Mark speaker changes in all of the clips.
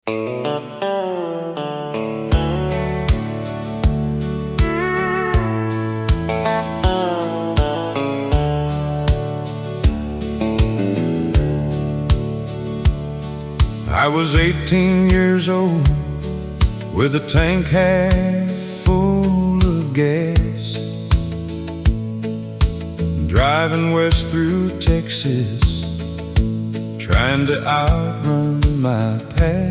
Speaker 1: I was 18 years old with a tank half full of gas, driving west through Texas, trying to outrun my past.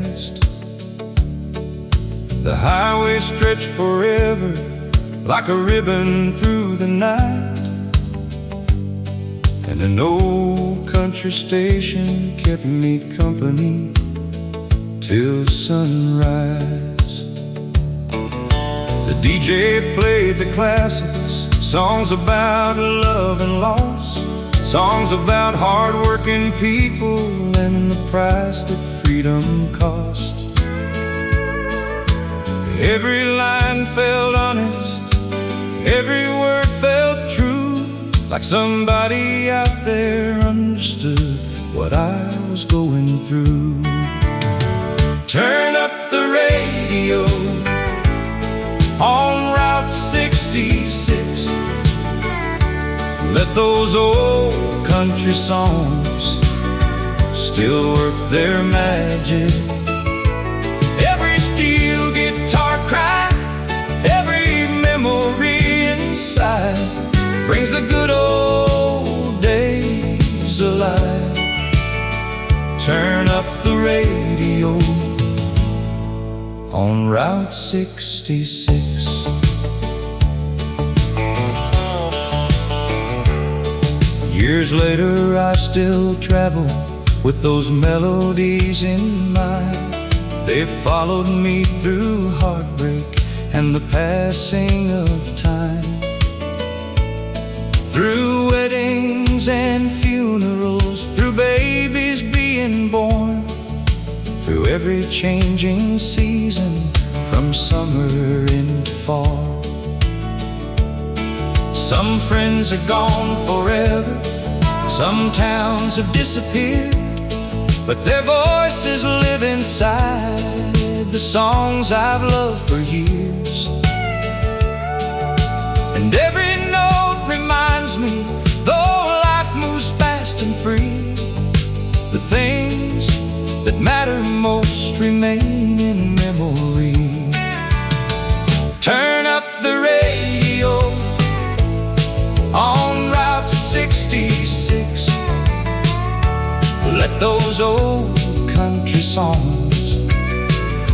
Speaker 1: The highway stretched forever like a ribbon through the night, and an old country station kept me company till sunrise. The DJ played the classics, songs about love and loss, songs about hard-working people and the price that freedom cost. Every line felt honest, every word felt true, like somebody out there understood what I was going through. Turn up the radio on Route 66. Let those old country songs still work their magic. Every steel guitar cry, every memory inside brings the good old days alive. Turn up the radio on Route 66. Years later I still travel with those melodies in mind. They followed me through heartbreak and the passing of time, through weddings and funerals, through babies being born, through every changing season, from summer into fall. Some friends are gone forever, some towns have disappeared, but their voices live inside the songs I've loved for years. And every note reminds me, though life moves fast and free, the things that matter most remain in memory. Turn up the radio on Route 66. Let those old country songs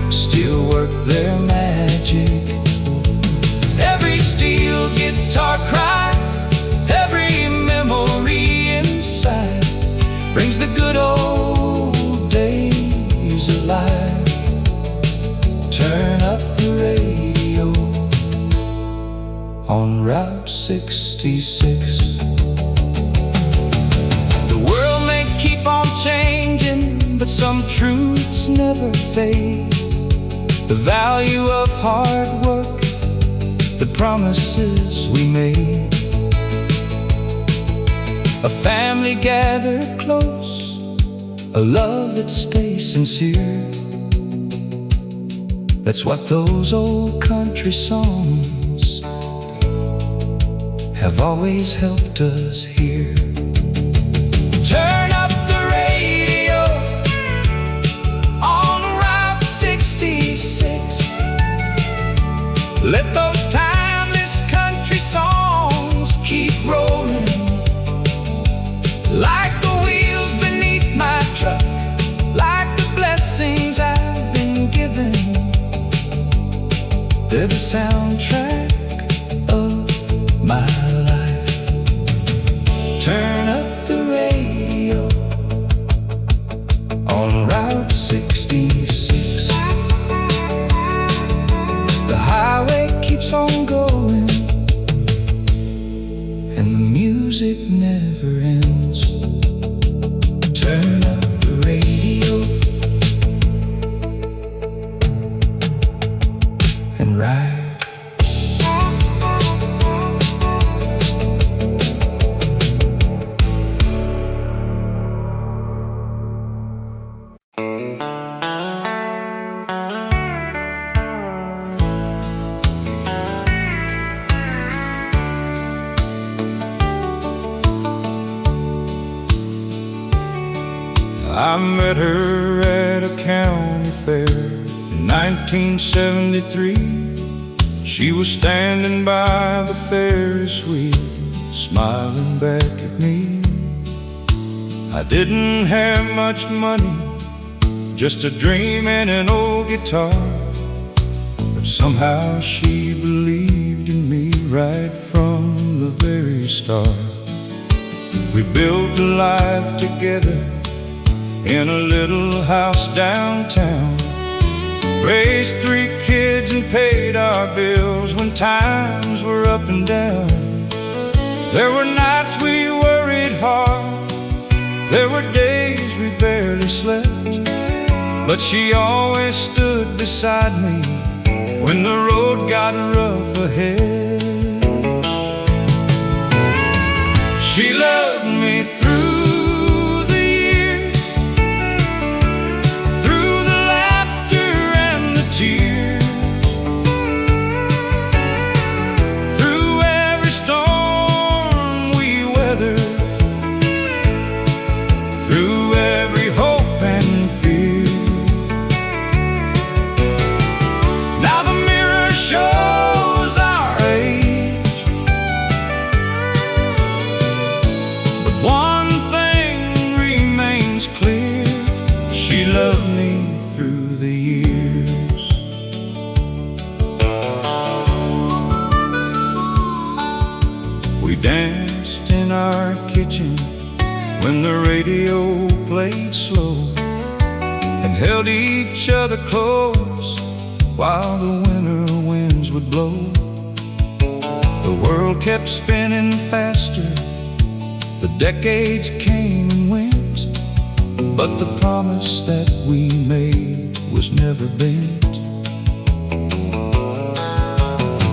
Speaker 1: still work their magic. Every steel guitar cry, every memory inside brings the good old days alive. Turn up the radio on Route 66. The world may keep on changing, but some truths never fade. The value of hard work, the promises we made, a family gathered close, a love that stays sincere. That's what those old country songs have always helped us hear. Turn up the radio on Route 66. Let those timeless country songs keep rolling, like the wheels beneath my truck, like the blessings I've been given. They're the soundtrack of my life. Turn up the radio on Route 66. The highway keeps on going, and the music never ends. Turn up the radio and ride. I met her at a county fair in 1973. She was standing by the Ferris wheel, smiling back at me. I didn't have much money, just a dream and an old guitar, but somehow she believed in me right from the very start. We built a life together in a little house downtown, raised 3 kids and paid our bills when times were up and down. There were nights we worried hard, there were days we barely slept, but she always stood beside me when the road got rough ahead. She loved me through the years, through the laughter and the tears, through every storm we weathered, through every hope and fear. Now the mirror shows our age, but one thing remains clear: she loved me through the years. We danced in our kitchen when the radio played slow, and held each other close while the winter winds would blow. The world kept spinning faster, the decades came and went, but the promise that we made was never bent.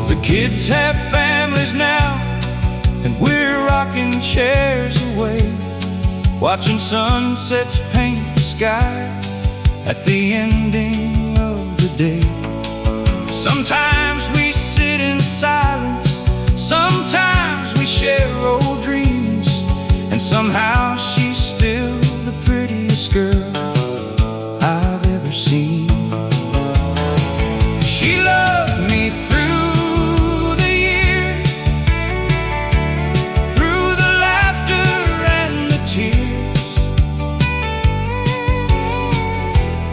Speaker 1: The kids have families now, and we're rocking chairs away, watching sunsets paint the sky at the ending of the day. Sometimes we sit in silence, sometimes we share old dreams, and somehow she's still the prettiest girl I've ever seen. She loved me through the years, through the laughter and the tears,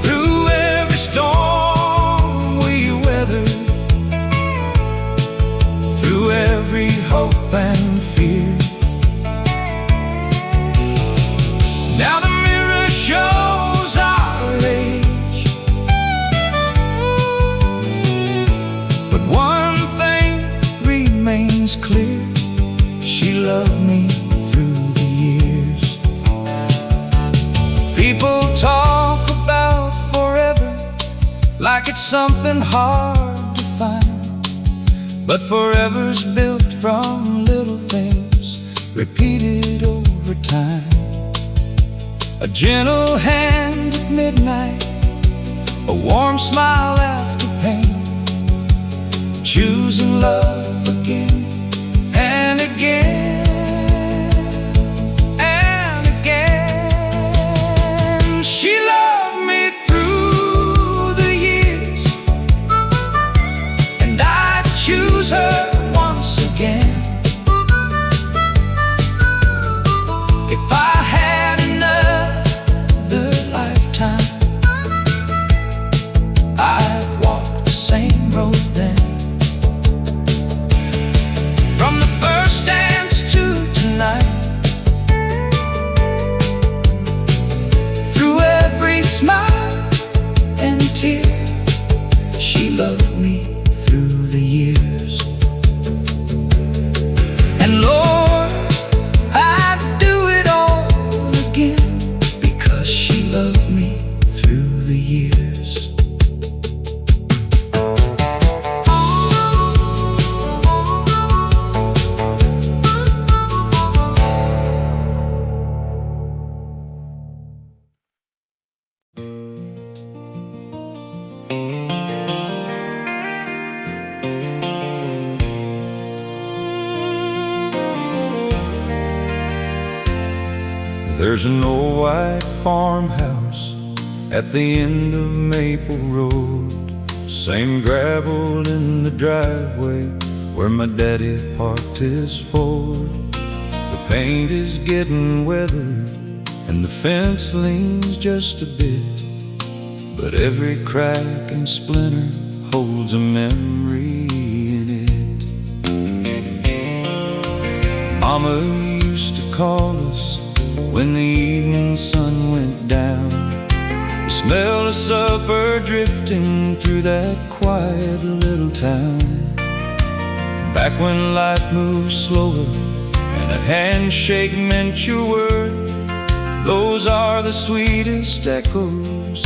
Speaker 1: through every storm we weathered, through every hope and fear. Now the mirror shows our age, but one thing remains clear: she loved me through the years. People talk about forever like it's something hard to find, but forever's built from little things repeated over time. A gentle hand at midnight, a warm smile after pain, choosing love again and again and again. She loved me through the years, and I'd choose her once again. If I had another lifetime, I'd walk the same road then. From the first dance to tonight, through every smile and tear, she loved me through the years. And Lord, I'd do it all again, because she loved me through the years. There's an old white farmhouse at the end of Maple Road. Same gravel in the driveway where my daddy parked his Ford. The paint is getting weathered and the fence leans just a bit, but every crack and splinter holds a memory in it. Mama used to call us when the evening sun went down. The smell of supper drifting through that quiet little town. Back when life moved slower and a handshake meant your word, those are the sweetest echoes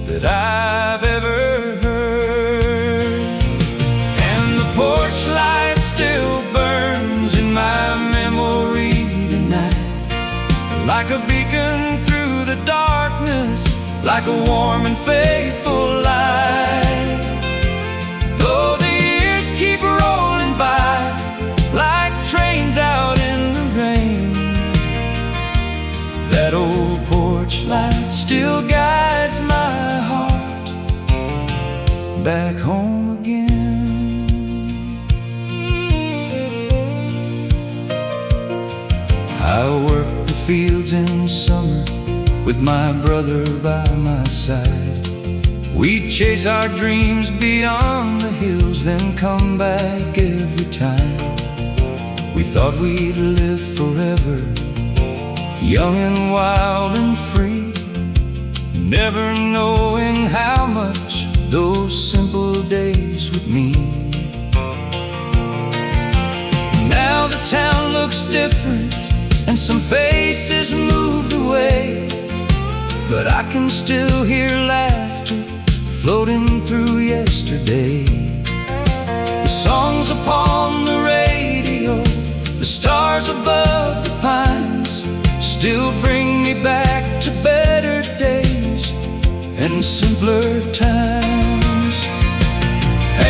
Speaker 1: that I've ever heard. And the porch light still burns in my memory tonight, like a beacon through the darkness, like a warm and faithful light. Though the years keep rolling by like trains out in the rain, that old porch light still guides my heart back home again. I worked the fields in summer with my brother by my side. We'd chase our dreams beyond the hills, then come back every time. We thought we'd live forever, young and wild and free, never knowing how much those simple days would mean. Now the town looks different and some faces moved away, but I can still hear laughter floating through yesterday. The songs upon the radio, the stars above the pines, still bring me back to better days and simpler times.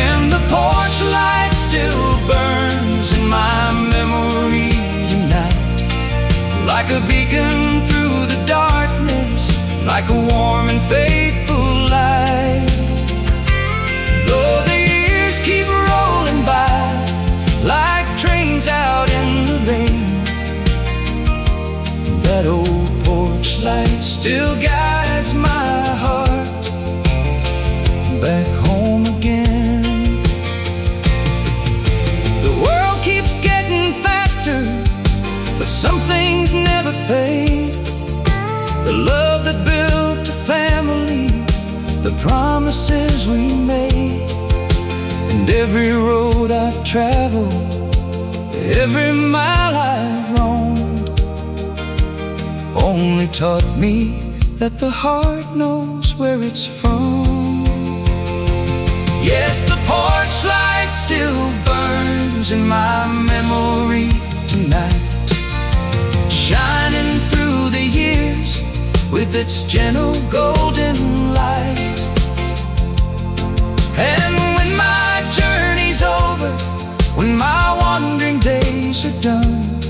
Speaker 1: And the porch light still burns in my memory tonight, like a beacon through the darkness, like a warm and faithful light. Though the years keep rolling by like trains out in the rain, that old porch light still guides my heart back home again. The world keeps getting faster, but some things never fade. The love that built a family, the promises we made, and every road I've traveled, every mile I've roamed, only taught me that the heart knows where it's from. Yes, the porch light still burns in my memory tonight, shining through the years with its gentle golden light. And when my journey's over, when my wandering days are done,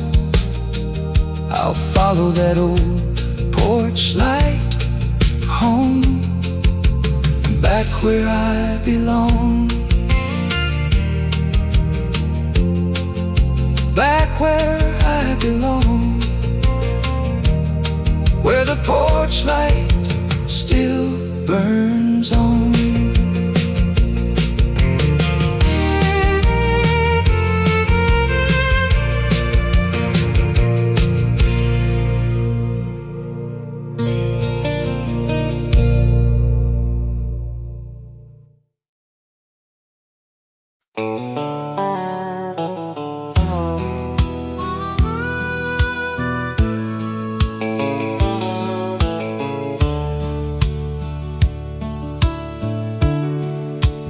Speaker 1: I'll follow that old porch light home, back where I belong, back where I belong, where the porch light still burns on.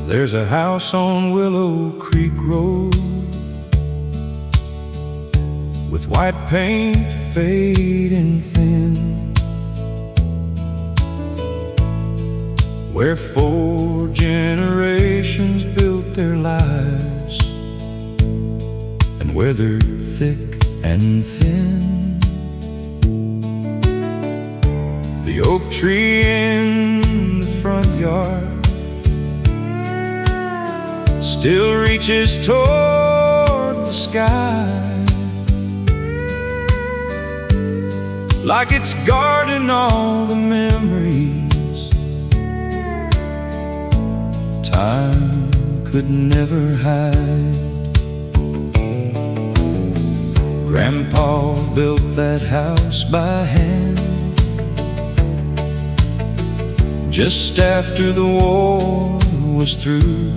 Speaker 1: There's a house on Willow Creek Road with white paint fading thin, where 4 generations built their lives and weathered thick and thin. The The oak tree in the front yard still reaches toward the sky, like it's guarding all the memories time could never hide. Grandpa built that house by hand just after the war was through,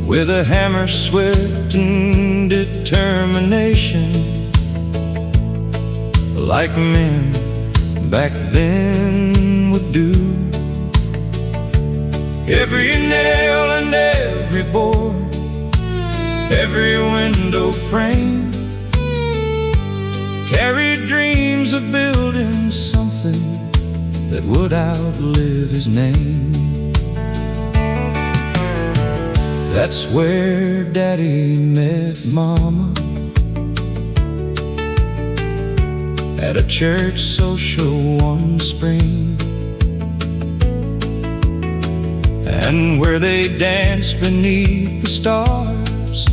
Speaker 1: with a hammer, sweat, and determination, like men back then would do. Every nail and every board, every window frame carried dreams of building something that would outlive his name. That's where Daddy met Mama, at a church social one spring, and where they danced beneath the stars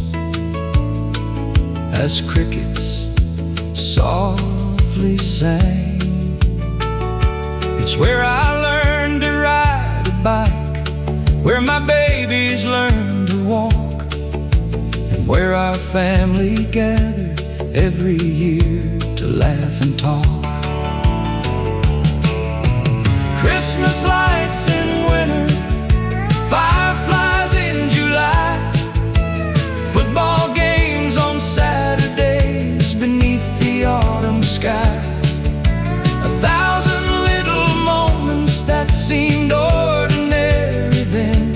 Speaker 1: as crickets softly sang. It's where I learned to ride a bike, where my babies learned to walk, and where our family gathered every year to laugh and talk. Christmas lights in winter, fireflies in July, football games on Saturdays beneath the autumn sky. 1,000 little moments that seemed ordinary then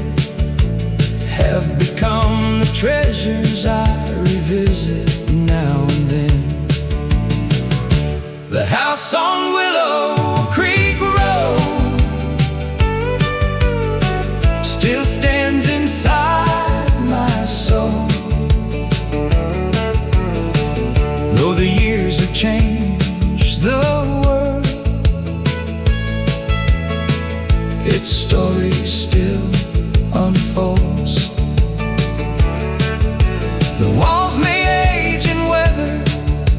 Speaker 1: have become the treasures I revisit now and then. The house on Willow Creek Road still stands inside my soul. Though the years have changed the world, its story still unfolds. The walls may age and weather,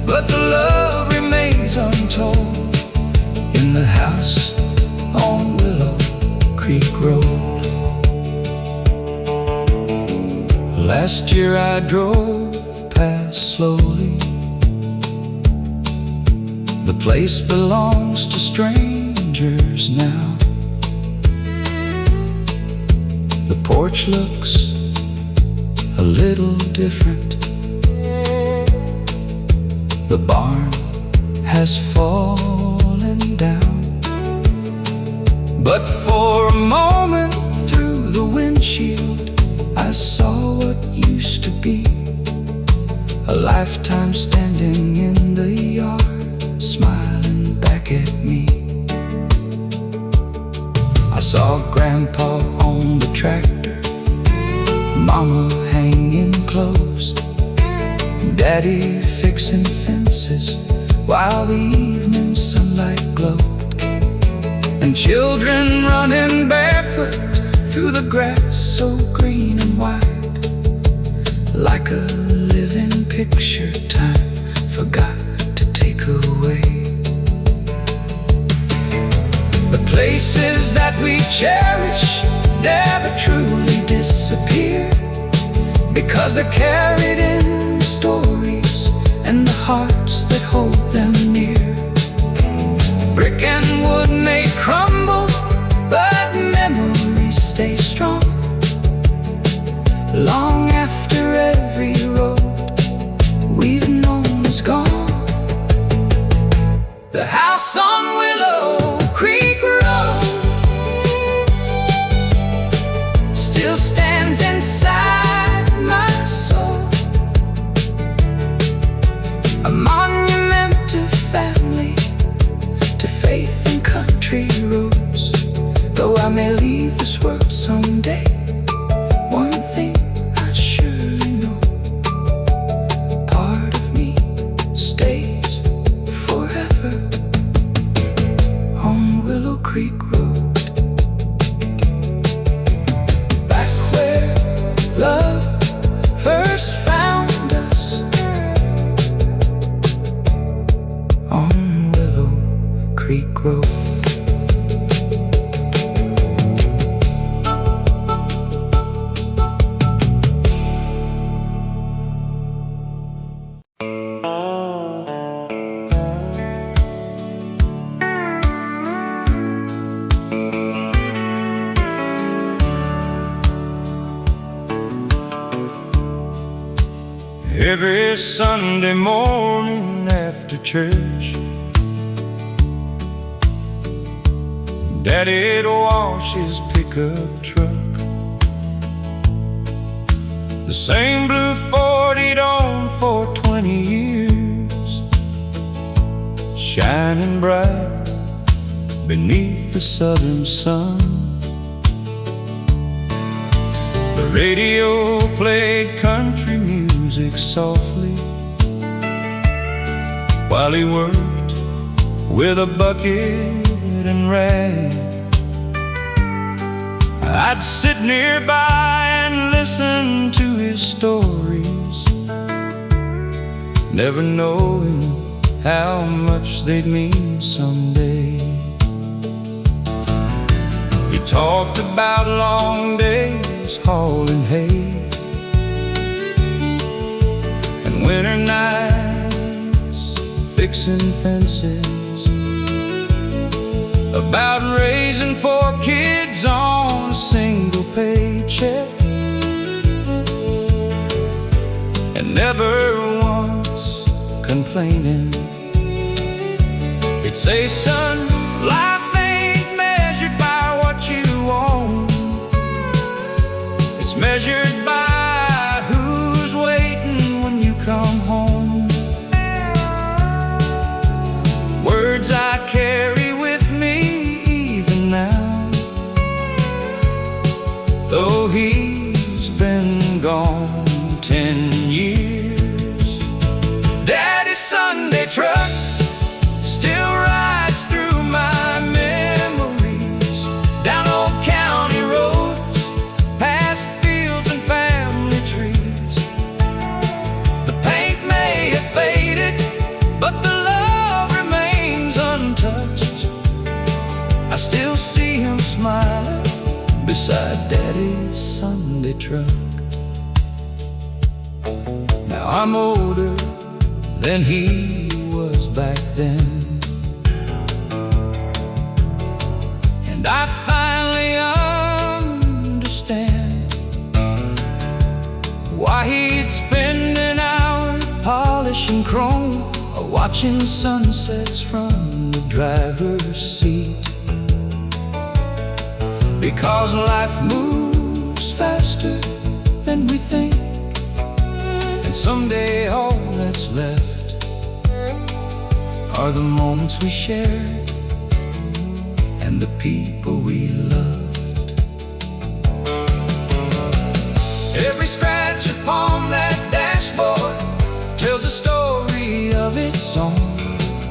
Speaker 1: but the love remains untold in the house on Willow Creek Road. Last year I drove past slowly. The place belongs to strangers now. The porch looks a little different. The barn has fallen down, but for a moment through the windshield I saw what used to be a lifetime standing in the yard, smiling back at me. I saw Grandpa on the tractor, Mama hanging clothes, Daddy fixing fences while the evening sunlight glowed, and children running barefoot through the grass so green and wide, like a living picture time forgot to take away. The places that we cherish never truly disappear, because they're carried in stories and the hearts that hold them near. Brick and wood may crumble, but memories stay strong, long after every road we've known is gone. The house on Willow Creek Road still stands inside my soul, a monument to family, to faith and country roads. Though I may leave this world someday, one thing I surely know, part of me stays forever. every Sunday morning after church. Daddy'd wash his pickup truck, the same blue Ford he'd owned for 20 years, shining bright beneath the southern sun. The radio played country music softly while he worked with a bucket and rag. I'd sit nearby and listen to his stories, never knowing how much they'd mean someday. He talked about long days hauling hay and winter nights fixing fences, about raising 4 kids on a single paycheck, and never once complaining. He'd say, son, life ain't measured by what you own, it's measured by who's waiting when you come home. Words I carry with me even now, though he's been gone 10 years. Daddy's Sunday truck still rides through my memories, down old county roads, past fields and family trees. The paint may have faded, but the love remains untouched. I still see him smiling beside Daddy's Sunday truck. Now I'm older than he was back then, and I finally understand why he'd spend an hour polishing chrome or watching sunsets from the driver's seat. Because life moves faster than we think, and someday all that's left are the moments we shared and the people we loved. Every scratch upon that dashboard tells a story of its own.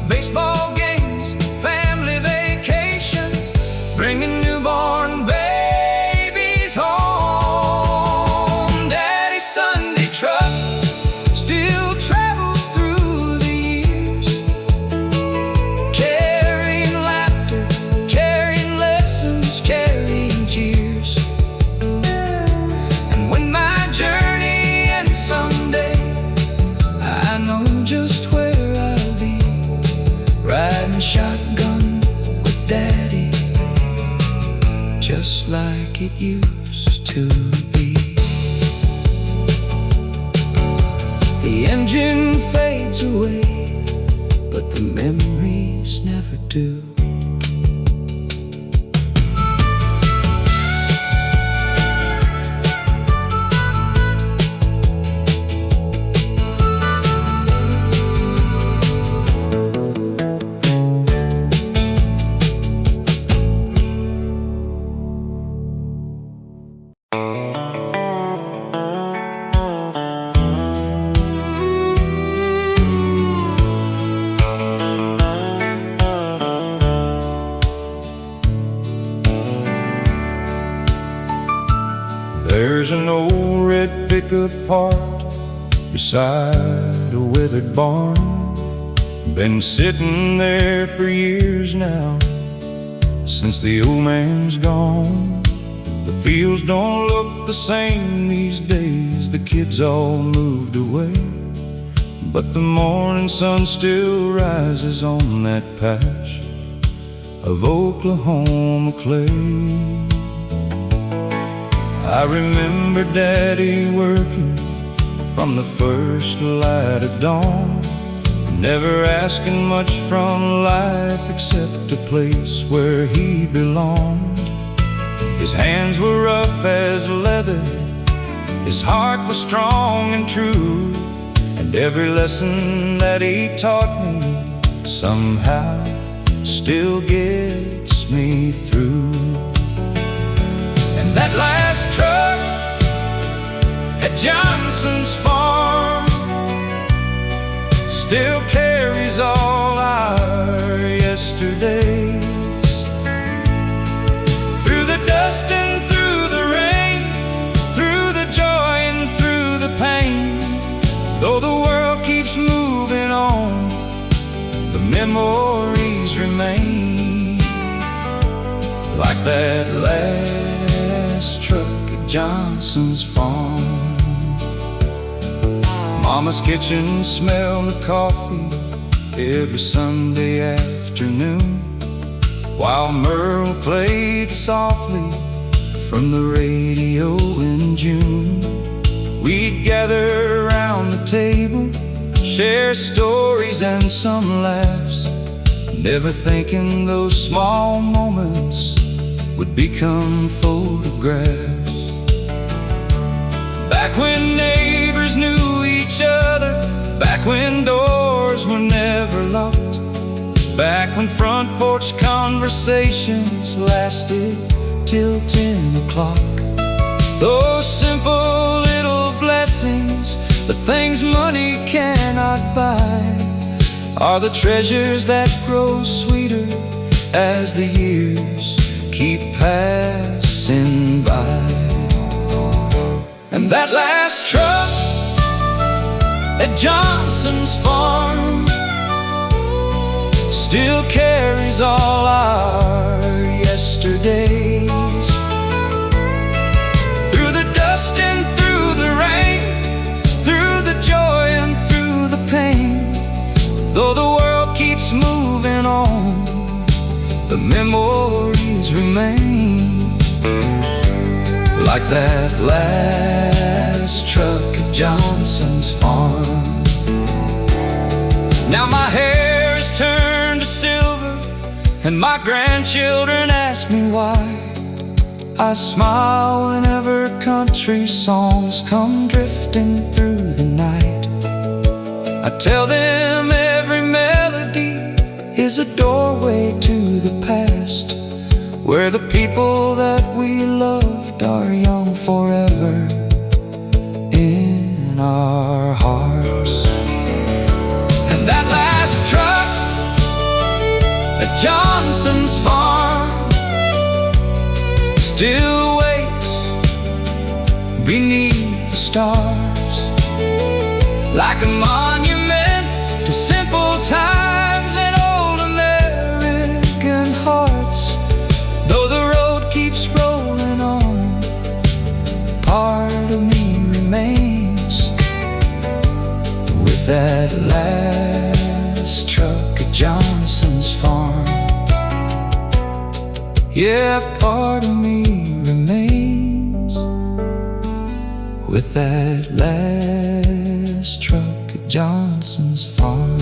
Speaker 1: Baseball games, family vacations, bringing newborn babies home. Daddy's Sunday truck still travels through the years, carrying laughter, carrying lessons, carrying cheers. And when my journey ends someday, I know just where I'll be, riding shotgun with Daddy, just like it used to be. The engine fades away, but the memories never do. There's an old red pickup parked beside a withered barn, been sitting there for years now, since the old man's gone. The fields don't look the same these days, the kids all moved away, but the morning sun still rises on that patch of Oklahoma clay. I remember Daddy working from the first light of dawn. Never asking much from life except a place where he belonged. His hands were rough as leather, his heart was strong and true, and every lesson that he taught me somehow still gets me through. And that last truck at Johnson's farm still carries all our yesterdays. Through the dust and through the rain, through the joy and through the pain, though the world keeps moving on, the memories remain. Like that last truck at Johnson's farm. Mama's kitchen smelled of coffee every Sunday afternoon, while Merle played softly from the radio in June. We'd gather around the table, share stories and some laughs, never thinking those small moments would become photographs. Back when neighbors knew each other, back when doors were never locked, back when front porch conversations lasted till 10 o'clock. Those simple little blessings, the things money cannot buy, are the treasures that grow sweeter as the years keep passing by. And that last truck at Johnson's farm still carries all our yesterdays. Through the dust and through the rain, through the joy and through the pain, though the world keeps moving on, the memories remain. Like that last truck at Johnson's farm. Now my hair is turned to silver, and my grandchildren ask me why. I smile whenever country songs come drifting through the night. I tell them every melody is a doorway to the past, where the people that we loved are young forever in our hearts. And that last truck at Johnson's farm still waits beneath the stars, like a monument to simple times and old American hearts. Though the road keeps rolling on, part of me remains with that last truck at Johnson's farm. Yeah, part of me remains with that last truck at Johnson's farm.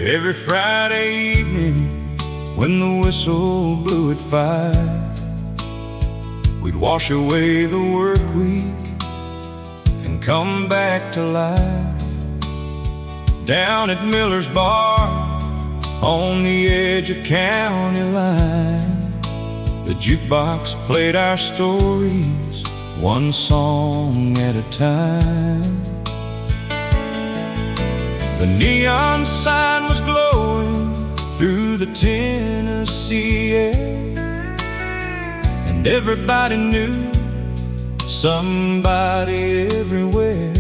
Speaker 1: Every Friday evening, when the whistle blew at 5, we'd wash away the work week and come back to life. Down at Miller's Bar, on the edge of county line, the jukebox played our stories, one song at a time. The neon sign was glowing through the Tennessee air, and everybody knew somebody everywhere.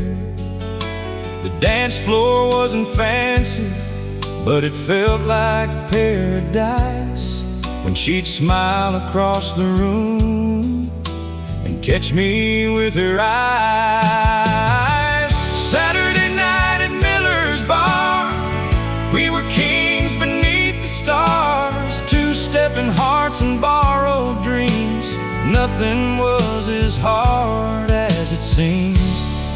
Speaker 1: The dance floor wasn't fancy, but it felt like paradise when she'd smile across the room and catch me with her eyes. Saturday night at Miller's Bar, we were kings beneath the stars, two-stepping hearts and borrowed dreams. Nothing was as hard as it seems.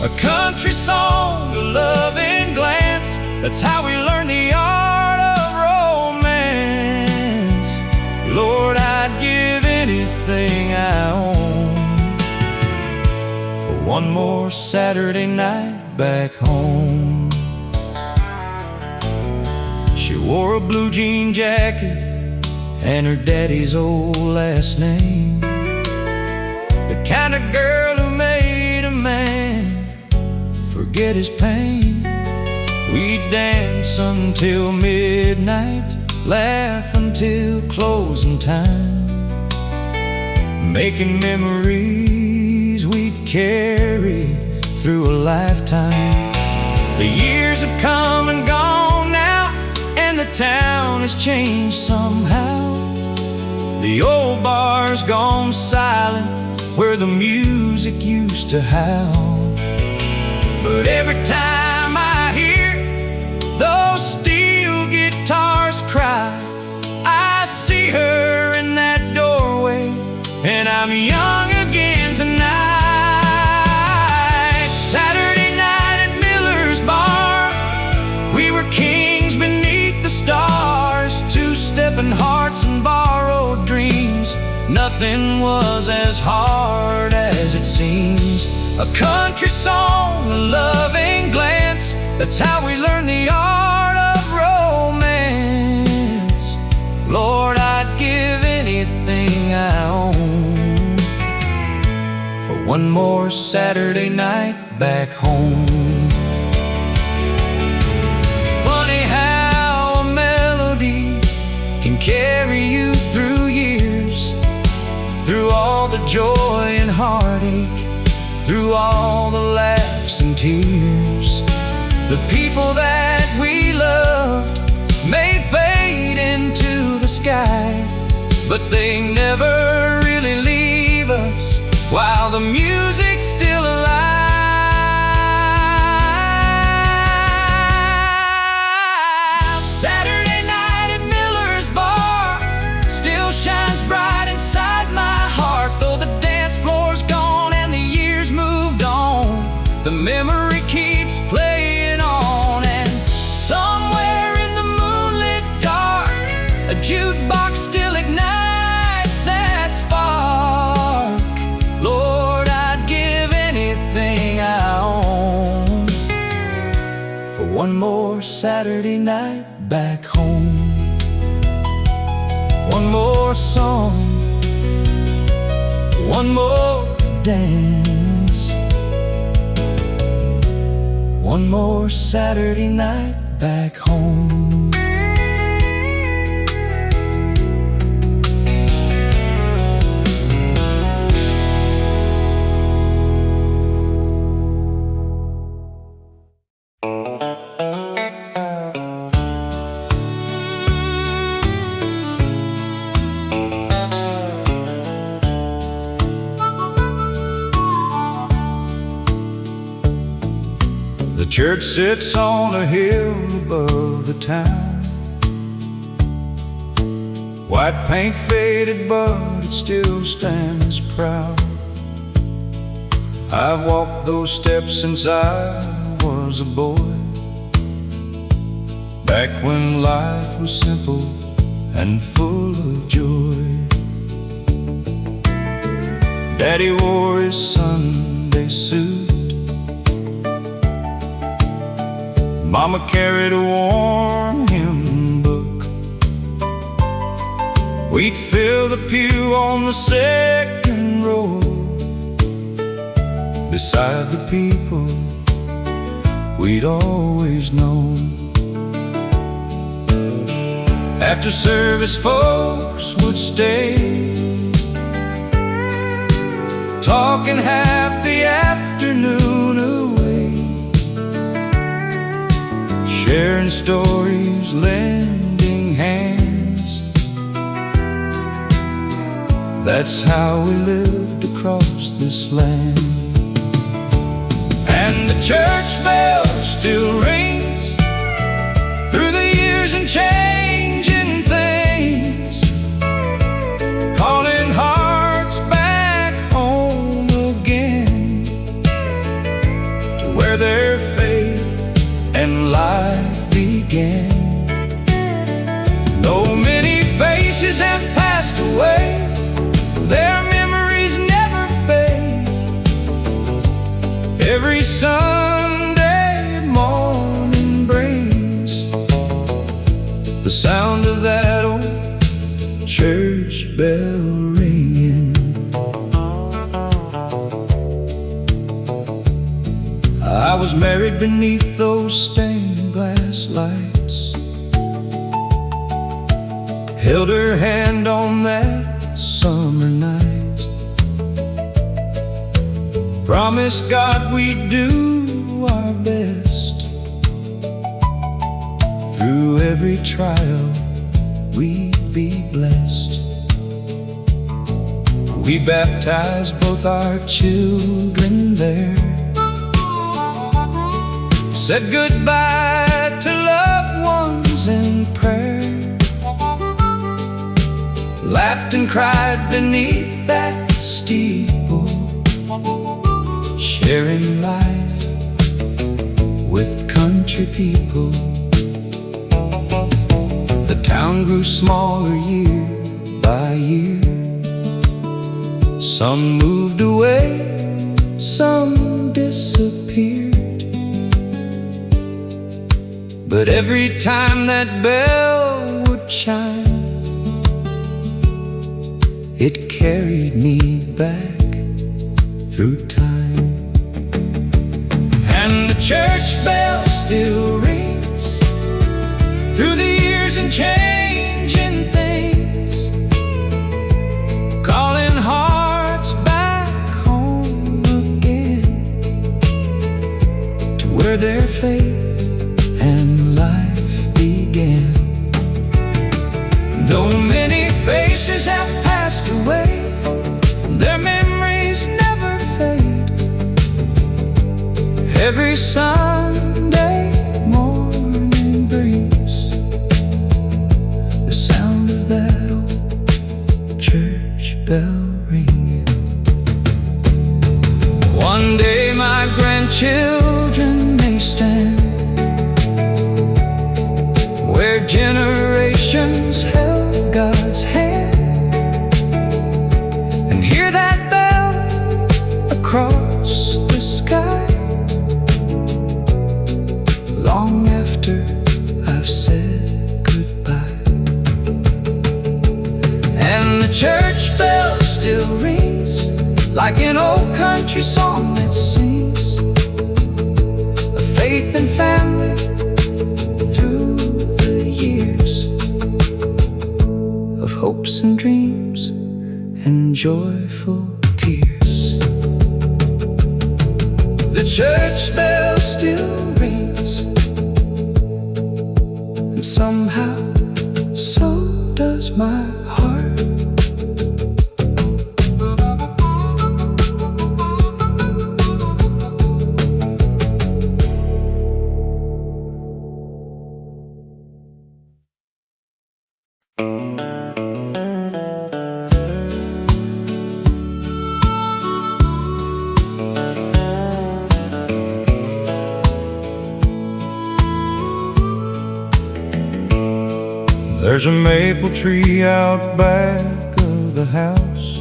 Speaker 1: A country song, a loving glance, that's how we learned the art of romance. Lord, I'd give anything I own for one more Saturday night back home. She wore a blue jean jacket and her daddy's old last name, the kind of girl who made a man forget his pain. We'd dance until midnight, laugh until closing time, making memories we'd carry through a lifetime. The years have come and gone now, and the town has changed somehow. The old bar's gone silent where the music used to howl. But every time I hear those steel guitars cry, I see her in that doorway, and I'm young again tonight. Saturday night at Miller's Bar, we were kings beneath the stars, two-stepping hearts and borrowed dreams. Nothing was as hard as it seems. A country song, a loving glance, that's how we learned the art of romance. Lord, I'd give anything I own for one more Saturday night back home. Funny how a melody can carry you through years, through all the joy and heartache, through all the laughs and tears. The people that we loved may fade into the sky, but they never really leave us while the music's still alive. Saturday night at Miller's Bar still shines bright inside my heart. Though the dance floor's gone and the years moved on, the memory keeps playing on. And somewhere in the moonlit dark, a jukebox still ignites that spark. Lord, I'd give anything I own for one more Saturday night back home. One more song, one more dance, one more Saturday night back home. The church sits on a hill above the town. White paint faded, but it still stands proud. I've walked those steps since I was a boy, back when life was simple and full of joy. Daddy wore his Sunday suit, Mama carried a warm hymn book. We'd fill the pew on the second row, beside the people we'd always known. After service folks would stay, talking half the afternoon away, sharing stories, lending hands. That's how we lived across this land. And the church bell still rings through the years and changing things, calling hearts back home again, to where their faith and life began. Though many faces have passed away, their memories never fade. Every Sunday morning brings the sound of that old church bell ringing. I was married beneath those stained glass lights, held her hand on that summer night, promised God we'd do our best. Through every trial we'd be blessed. We baptized both our children there, said goodbye to loved ones in prayer, laughed and cried beneath that steeple, sharing life with country people. The town grew smaller year by year. Some moved away, some disappeared. But every time that bell would chime, it carried me back through time. And the church bell still rings through the years and changing things, calling hearts back home again, to where their faith and life began. Though many faces have passed away, their memories never fade. Every Sunday morning brings the sound of that old church bell ringing. One day my grandchildren may stand where generations held God's hand, and hear that bell across the sky, long after I've said goodbye. And the church bell still rings like an old country song that sings of faith and family through the years, of hopes and dreams and joyful tears. The church bell still rings, and somehow so does my heart. There's a maple tree out back of the house,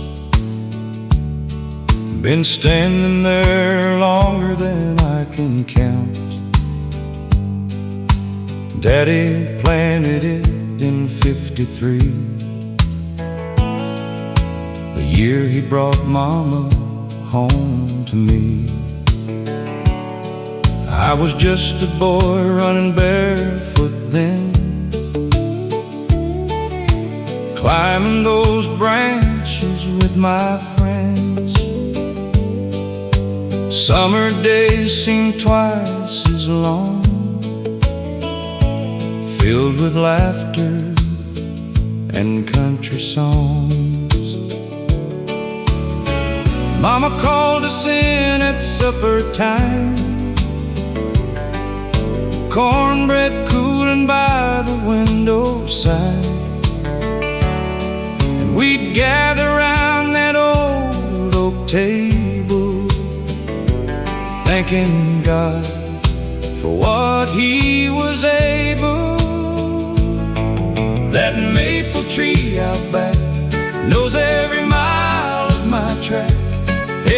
Speaker 1: been standing there longer than I can count. Daddy planted it in '53, the year he brought Mama home to me. I was just a boy running barefoot then, climbing those branches with my friends. Summer days seem twice as long, filled with laughter and country songs. Mama called us in at supper time, cornbread cooling by the window side, and we'd gather round that old oak table, thanking God for what He was able. That maple tree out back knows every mile of my track,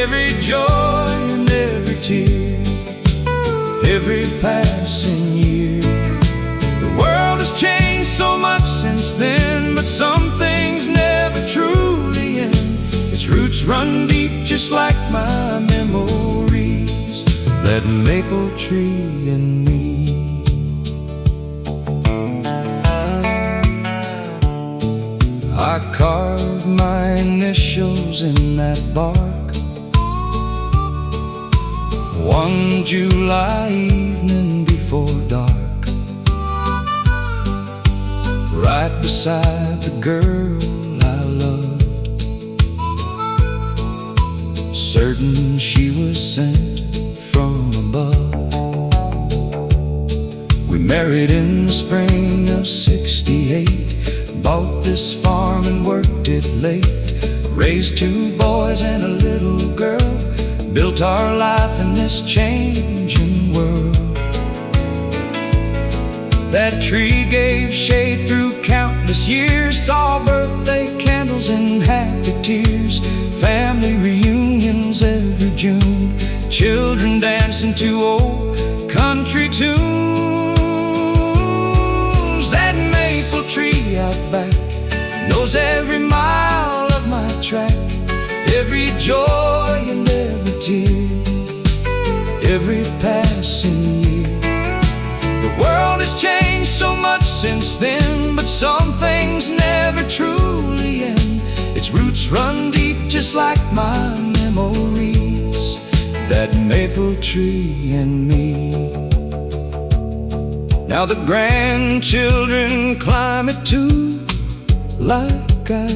Speaker 1: every joy and every tear, every passing year. The world has changed so much since then, but some things never truly end. Its roots run deep just like my memories, that maple tree and me. I carved my initials in that bark one July evening before dark, right beside the girl I loved, certain she was sent from above. We married in the spring of '68, bought this farm and worked it late, raised 2 boys and a little girl, built our life in this changing world. That tree gave shade through countless years, saw birthday candles and happy tears, family reunions every June, children dancing to old country tunes. That maple tree out back knows every mile of my track, every joy and every tear, every passing year. The world has changed so much since then, but some things never truly end. Its roots run deep just like my memories, that maple tree and me. Now the grandchildren climb it too, like I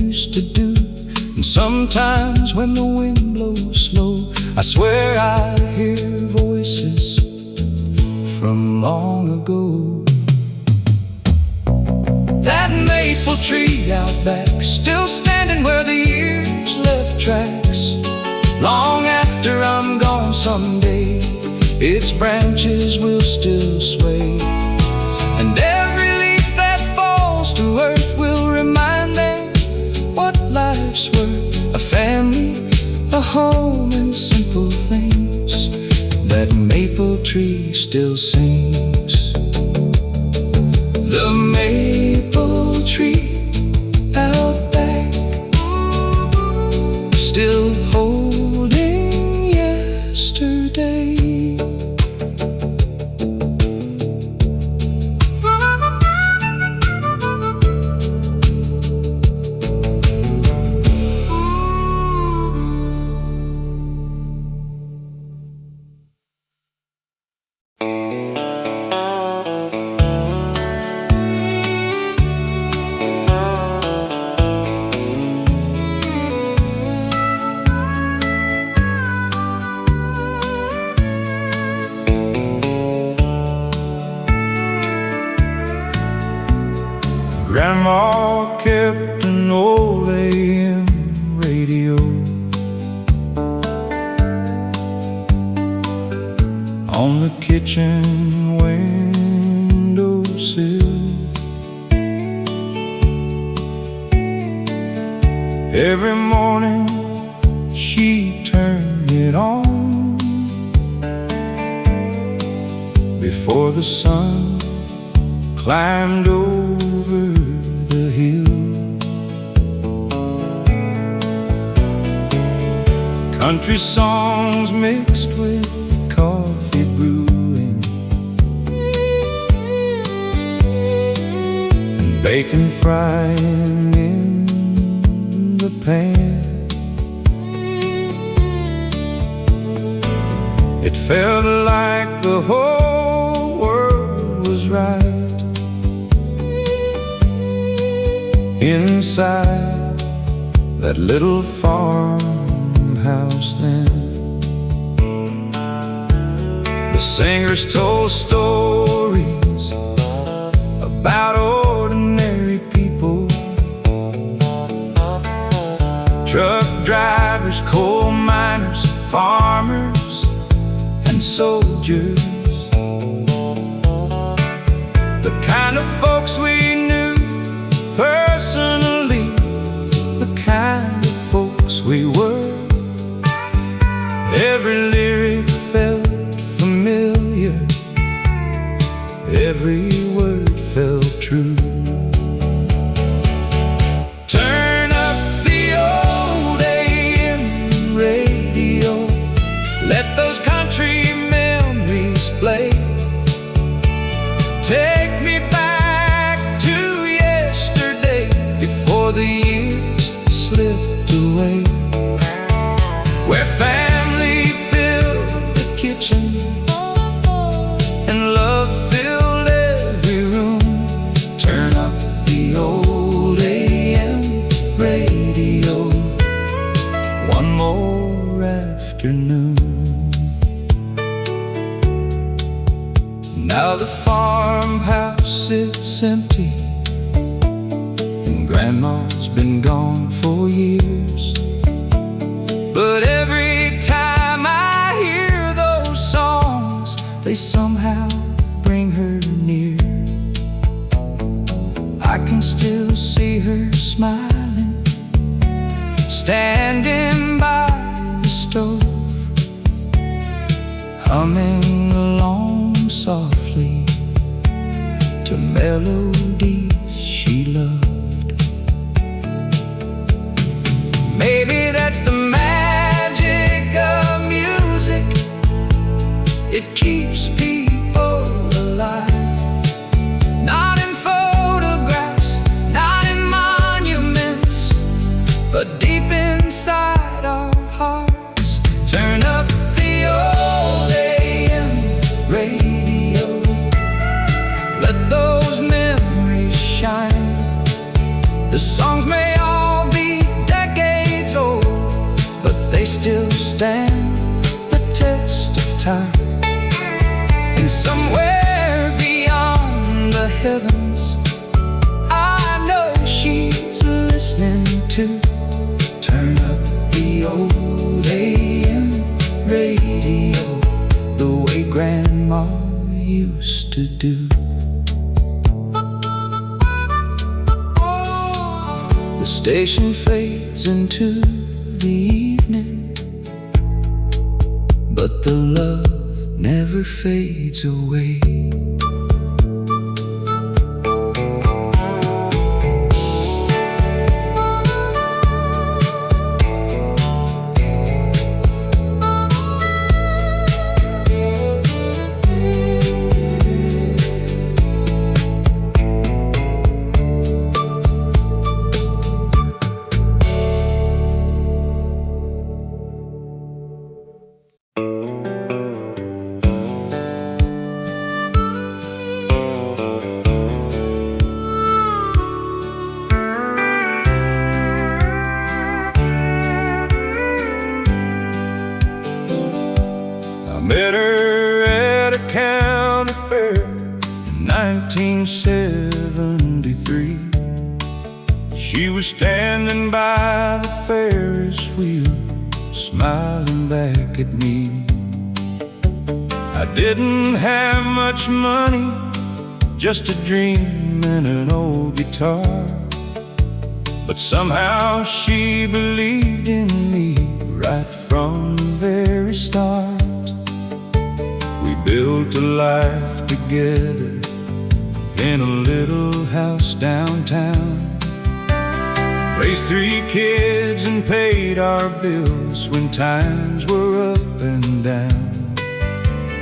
Speaker 1: used to do. And sometimes when the wind blows slow, I swear I hear voices from long ago. That maple tree out back, still standing where the years left tracks. Long after I'm gone someday, its branches will still sway, and every leaf that falls to earth will remind them what life's worth. A family, a home, and simple things. That maple tree still sings. The maple tree out back, still holding yesterday.
Speaker 2: Grandma kept an old AM radio on the kitchen windowsill. Every morning she turned it on before the sun climbed over the hill. Country songs mixed with coffee brewing, and bacon frying in pan. It felt like the whole world was right inside that little farmhouse then. The singers told stories about ordinary people, truck drivers, coal miners, farmers, and soldiers. The kind of folks we knew personally, the kind of folks we were. Every lyric felt familiar, every word felt true. Turn up the old AM radio, let those country memories play. Take me back to yesterday, before the years slipped away, where family filled the kitchen and love filled every room. Turn up the old AM radio one more afternoon. Now the farmhouse sits empty, and Grandma's been gone for years. But every time I hear those songs, they somehow bring her near. I can still see her smiling, standing by the stove, humming along softly to melodies she loved. Maybe that's the magic of music, it keeps people alive. Not in photographs, not in monuments, but deep inside our hearts. Turn up the old AM radio, let those memories shine. The songs may all be decades old, but they still stand the test of time. And somewhere beyond the heavens, I know she's listening to. Turn up the old AM radio, the way Grandma used to do. The station fades into the evening, but the love never fades away. Met her at a county fair in 1973. She was standing by the Ferris wheel, smiling back at me. I didn't have much money, just a dream and an old guitar, but somehow she believed in me right from the very start. We built a life together in a little house downtown, raised 3 kids and paid our bills when times were up and down.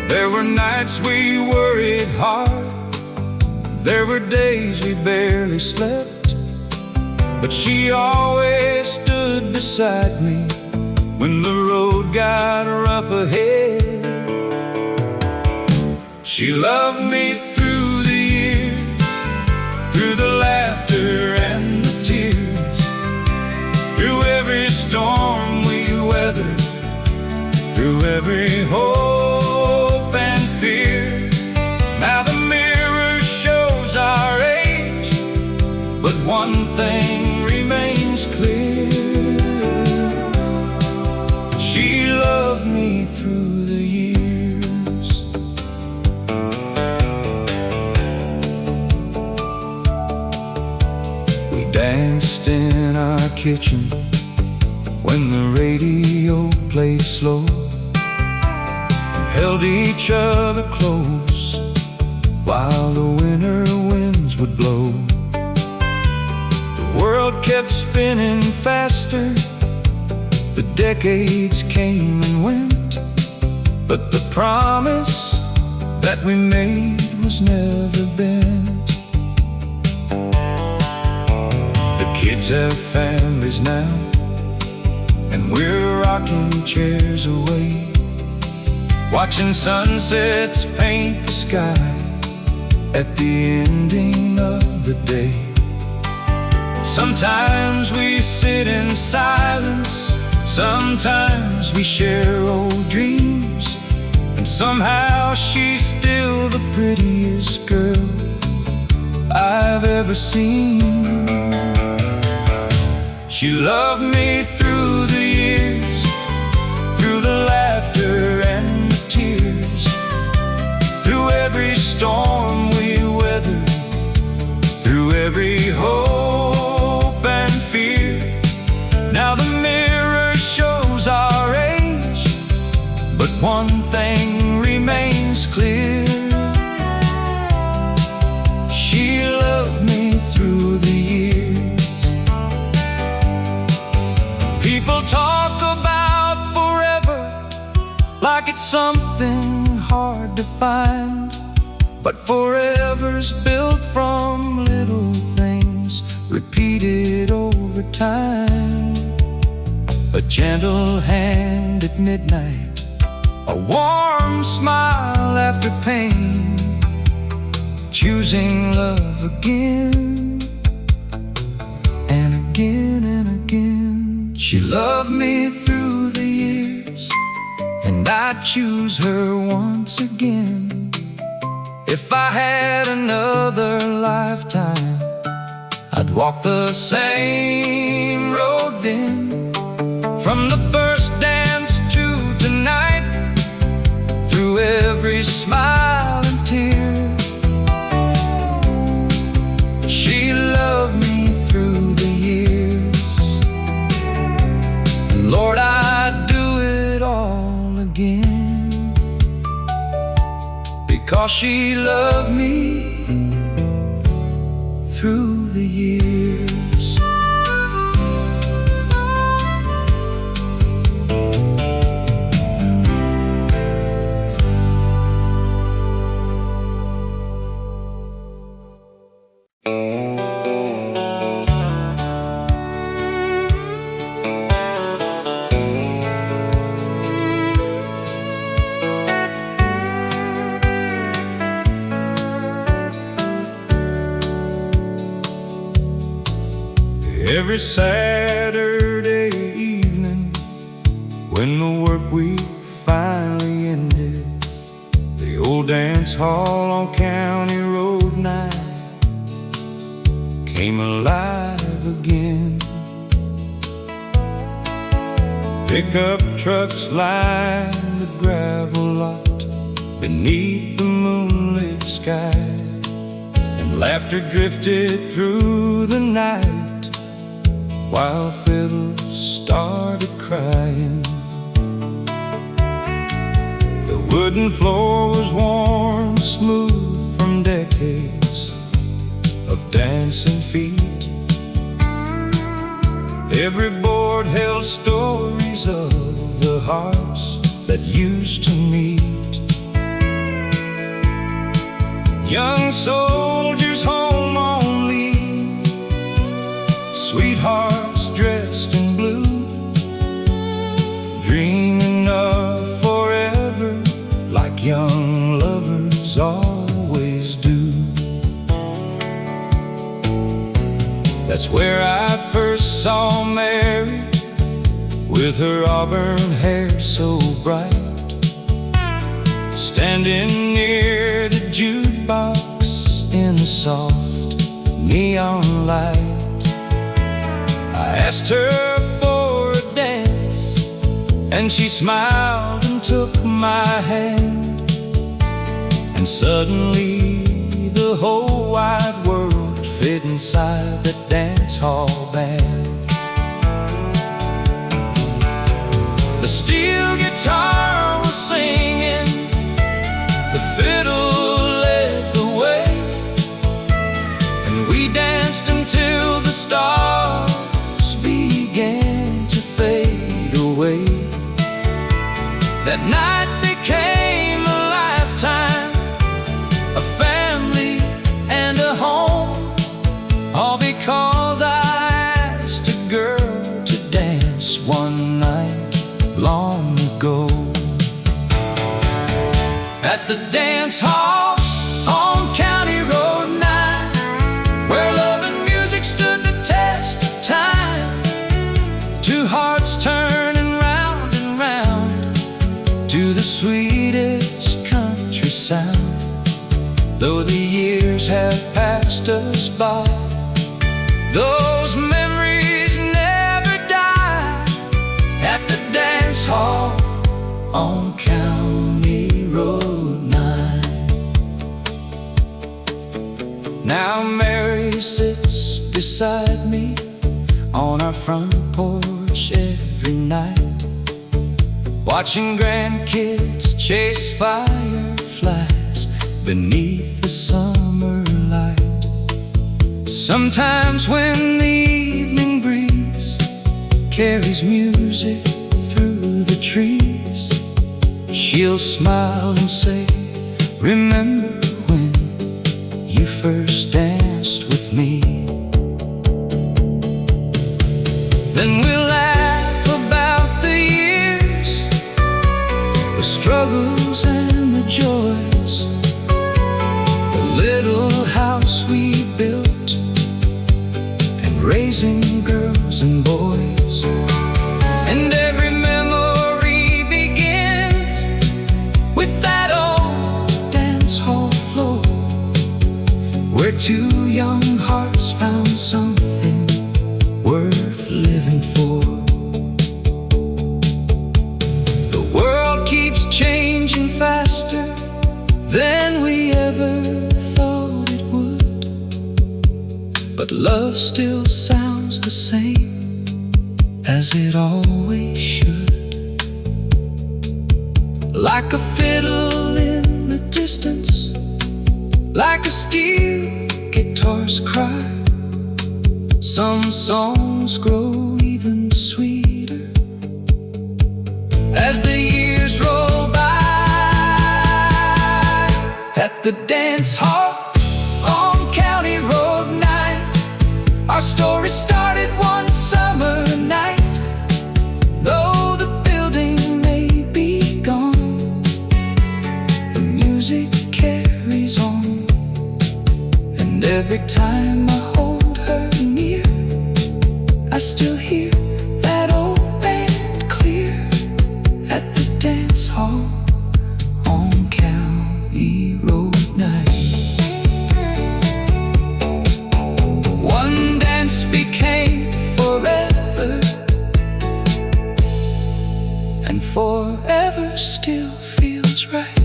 Speaker 2: There were nights we worried hard, there were days we barely slept,
Speaker 1: but she always stood beside me when the road got rough ahead. She loved me through the years, through the laughter and the tears, through every storm we weathered, through every hope and fear. Now the mirror shows our age, but one thing remains clear: she loved me through the years. We danced in our kitchen when the radio played slow, held each other close while the winter winds would blow. The world kept spinning faster, the decades came and went, but the promise that we made was never bent. The kids have families now, and we're rocking chairs away, watching sunsets paint the sky at the ending of the day. Sometimes we sit in silence, sometimes we share old dreams, and somehow she's still the prettiest girl I've ever seen. She loved me through the years, through the laughter and the tears, through every storm we weathered, through every hope and fear. Now the mirror shows our age, but one thing remains clear: she loved me through the years. People talk about forever like it's something hard to find, but forever's built from little things repeated over time. A gentle hand at midnight, a warm smile after pain, choosing love again and again and again. She loved me through the years, and I'd choose her once again. If I had another lifetime, I'd walk the same road then. From the first dance to tonight, through every smile and tear, she loved me through the years. And Lord, I'd do it all again, because she loved me through the years. Every Saturday evening, when the work week finally ended, the old dance hall on County Road 9 came alive again. Pickup trucks lined the gravel lot beneath the moonlit sky, and laughter drifted through the night while fiddles started crying. The wooden floor was warm, smooth from decades of dancing feet. Every board held stories of the hearts that used to meet. Young soldiers home on leave, sweethearts That's where I first saw Mary, with her auburn hair so bright, standing near the jukebox in the soft neon light. I asked her for a dance, and she smiled and took my hand. And suddenly the whole wide world fit inside the dance hall band. The steel guitar was singing, the fiddle led the way, and we danced until the stars began to fade away. That night became a lifetime, a family and a home, all because I asked a girl to dance one night long ago. At the dance hall on County Road 9, where love and music stood the test of time, two hearts turning round and round to the sweetest country sound. Though the years have passed us by, those memories never die. At the dance hall on County Road 9. Now Mary sits beside me on our front porch every night, watching grandkids chase fireflies beneath the summer light. Sometimes when the evening breeze carries music through the trees, she'll smile and say, "Remember when you first danced with me?" Then we'll laugh about the years, the struggles and the joys, the little house we built, and raising girls and boys. And every memory begins with that old dance hall floor, where two young hearts found something worth living for. The world keeps changing faster than we ever thought it would, but love still sounds the same as it always should. Like a fiddle in the distance, like a steel guitar's cry, some songs grow even sweeter as the years roll by. At the dance hall on County Road 9, our story started one summer night. Though the building may be gone, the music carries on. And every time I hold her near, I still hear that old band clear. At the dance hall on County Road 9. One dance became forever, and forever still feels right.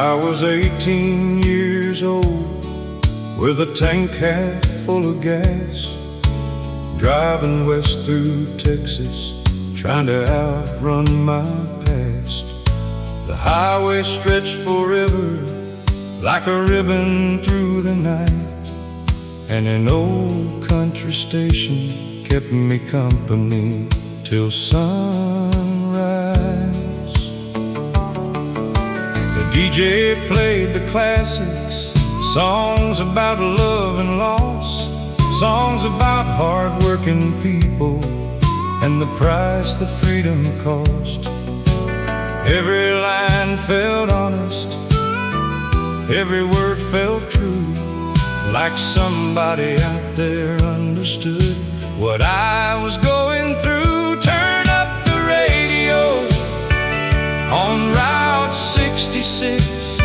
Speaker 2: I was 18 years old, with a tank half full of gas, driving west through Texas, trying to outrun my past. The highway stretched forever, like a ribbon through the night, and an old country station kept me company till sunrise. DJ played the classics, songs about love and loss, songs about hard-working people and the price that freedom cost. Every line felt honest, every word felt true, like somebody out there understood what I was going through. Turn up the radio on Route 66.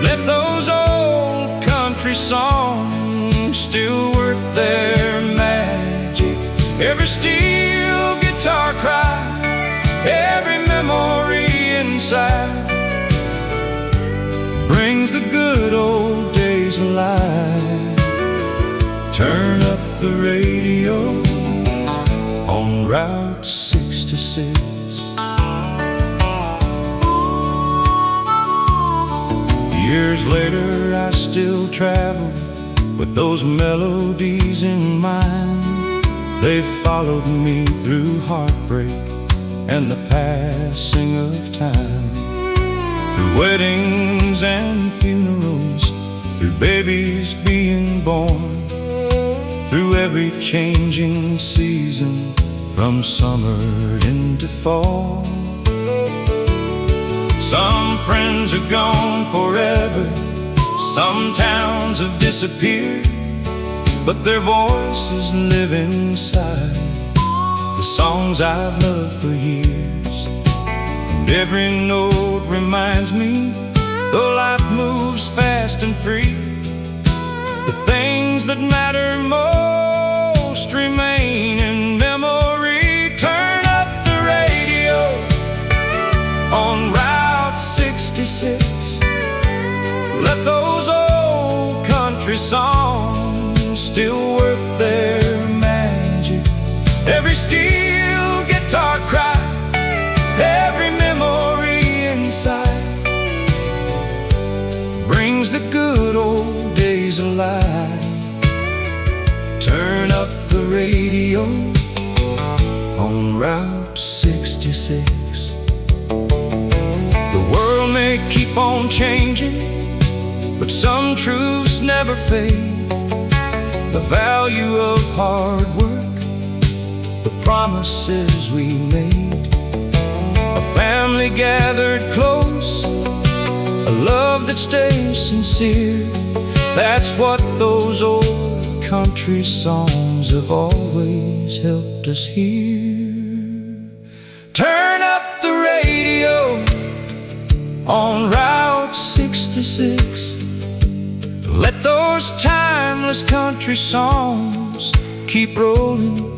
Speaker 2: Let those old country songs still work their magic. Every steel guitar cry, every memory inside brings the good old days alive. Turn up the radio on Route 66. Years later I still travel with those melodies in mind. They followed me through heartbreak and the passing of time, through weddings and funerals, through babies being born, through every changing season, from summer into fall. Some friends are gone forever, some towns have disappeared, but their voices live inside the songs I've loved for years. And every note reminds me, though life moves fast and free, the things that matter most remain in memory. Turn up the radio on Route 66. Let those old country songs still work their magic. Every steel guitar cry, every memory inside brings the good old days alive. Turn up the radio on Route 66. The world may keep on changing, but some truths never fade. The value of hard work, the promises we made, a family gathered close, a love that stays sincere. That's what those old country songs have always helped us hear. Turn up the radio on Route 66. Let those timeless country songs keep rolling,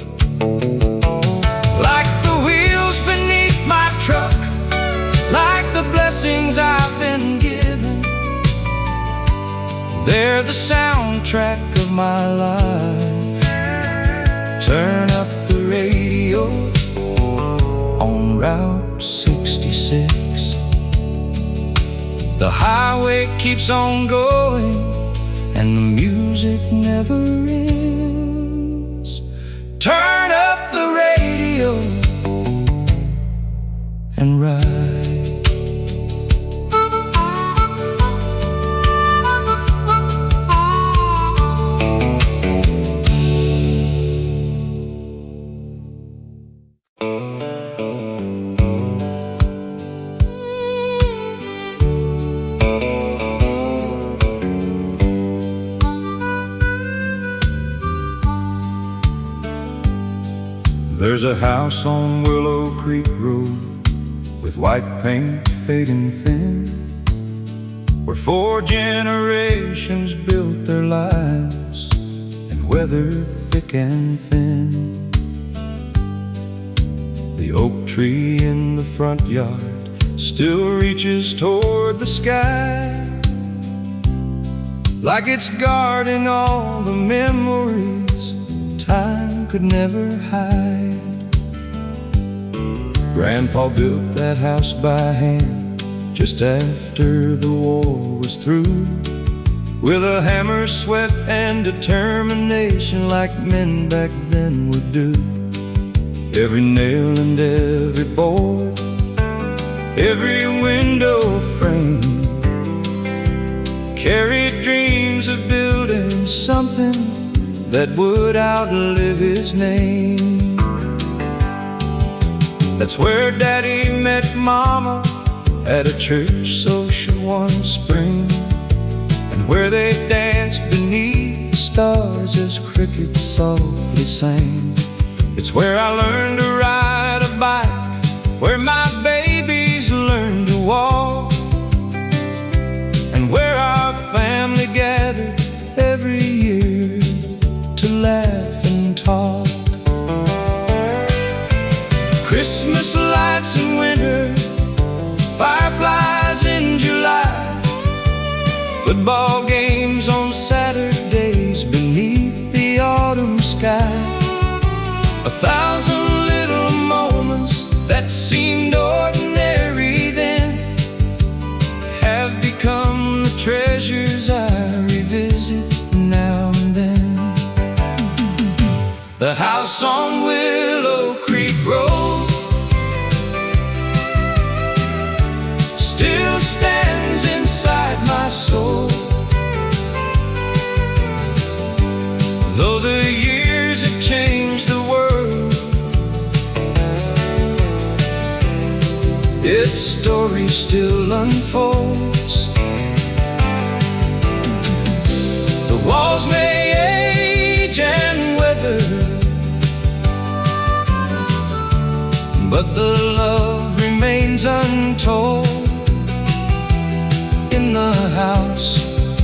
Speaker 2: like the wheels beneath my truck, like the blessings I've been given. They're the soundtrack of my life. Turn up the radio on Route 66. The highway keeps on going and the music never ends. Turn up the radio and ride. There's a house on Willow Creek Road with white paint fading thin, where 4 generations built their lives and weathered thick and thin. The oak tree in the front yard still reaches toward the sky, like it's guarding all the memories time could never hide. Grandpa built that house by hand just after the war was through, with a hammer, sweat, and determination like men back then would do. Every nail and every board, every window frame carried dreams of building something that would outlive his name. That's where Daddy met Mama at a church social one spring, and where they danced beneath the stars as crickets softly sang. It's where I learned to ride a bike, where my babies learned to walk, and where our family gathered every year to laugh and talk. Christmas lights in winter, fireflies in July, football games on Saturdays beneath the autumn sky. 1,000 little moments that seemed ordinary then have become the treasures I revisit now and then. The house on Willow Creek Road still stands inside my soul, though the years have changed the world. Its story still unfolds. The walls may age and weather, but the love remains untold in the house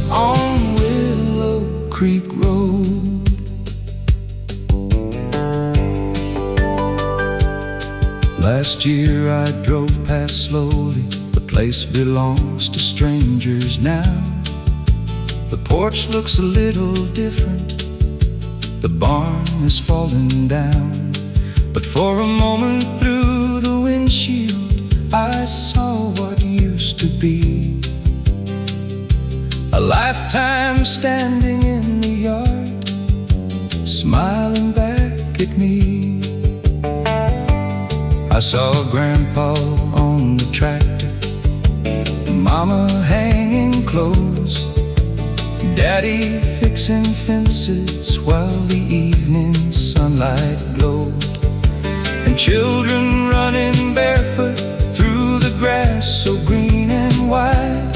Speaker 2: on Willow Creek Road. Last year I drove past slowly. The place belongs to strangers now. The porch looks a little different. The barn is falling down. But for a moment through the windshield I saw what used to be. A lifetime standing in the yard, smiling back at me. I saw Grandpa on the tractor, Mama hanging clothes, Daddy fixing fences while the evening sunlight glowed, and children running barefoot through the grass so green and wide.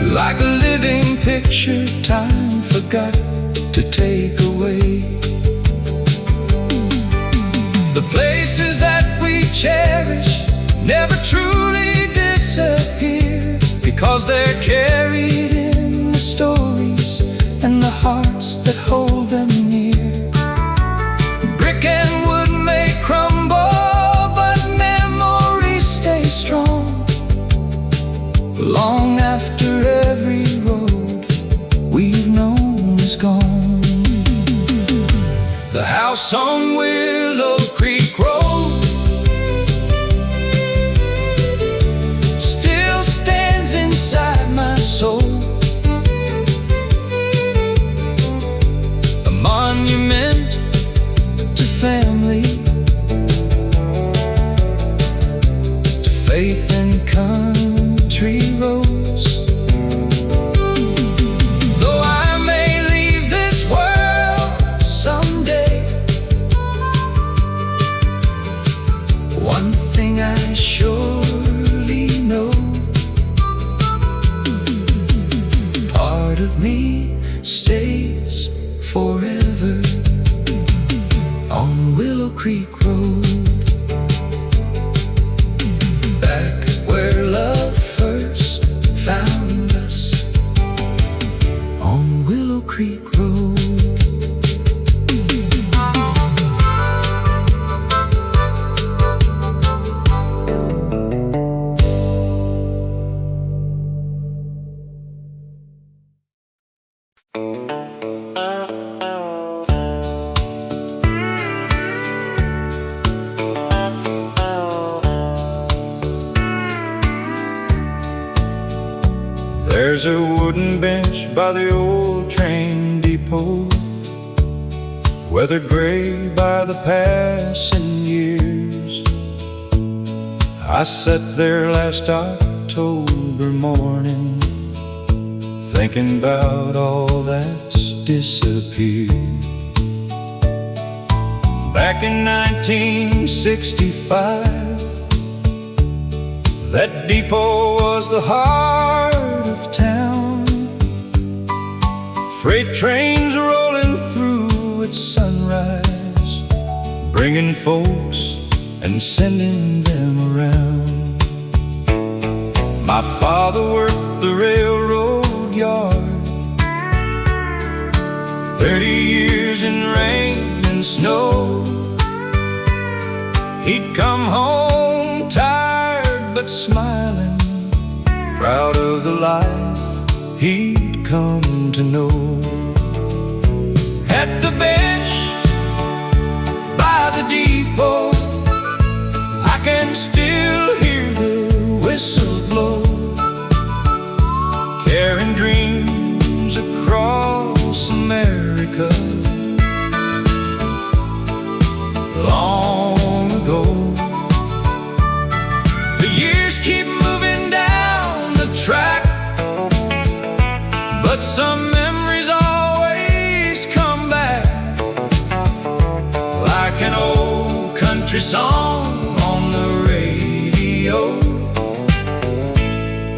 Speaker 2: Like a living picture time forgot to take away. The places that we cherish never truly disappear, because they're carried in the stories and the hearts that hold them near. Brick and wood may crumble, but memories stay strong long after every road we've known is gone. The house on Willow Creek Road still stands inside my soul, a monument to family, to faith and country roads. Though I may leave this world someday, one thing I surely know, part of me stays forever on Willow Creek Road. Back where love first found us, on Willow Creek Road. There's a wooden bench by the old train depot, weathered gray by the passing years. I sat there last October morning, thinking about all that's disappeared. Back in 1965, that depot was the heart of town. Freight trains rolling through at sunrise, bringing folks and sending them around. My father worked the railroad yard, 30 years in rain and snow. He'd come home tired but smiling, proud of the life he'd come to know. At the bench by the depot, I can still hear the whistle blow, carrying dreams across America. Long ago, the years keep moving down the track, but some memories always come back, like an old country song on the radio.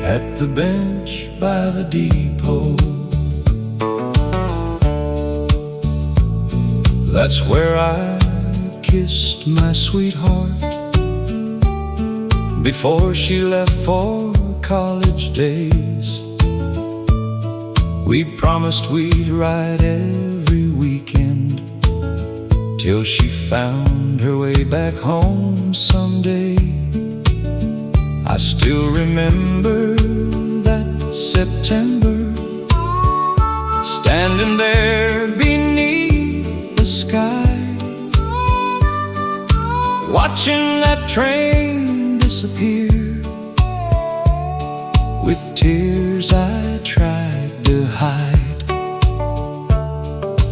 Speaker 2: At the bench by the depot, that's where I kissed my sweetheart before she left for college days. We promised we'd ride every weekend till she found her way back home someday. I still remember that September, standing there beneath the sky, watching that train disappear. With tears I tried to hide.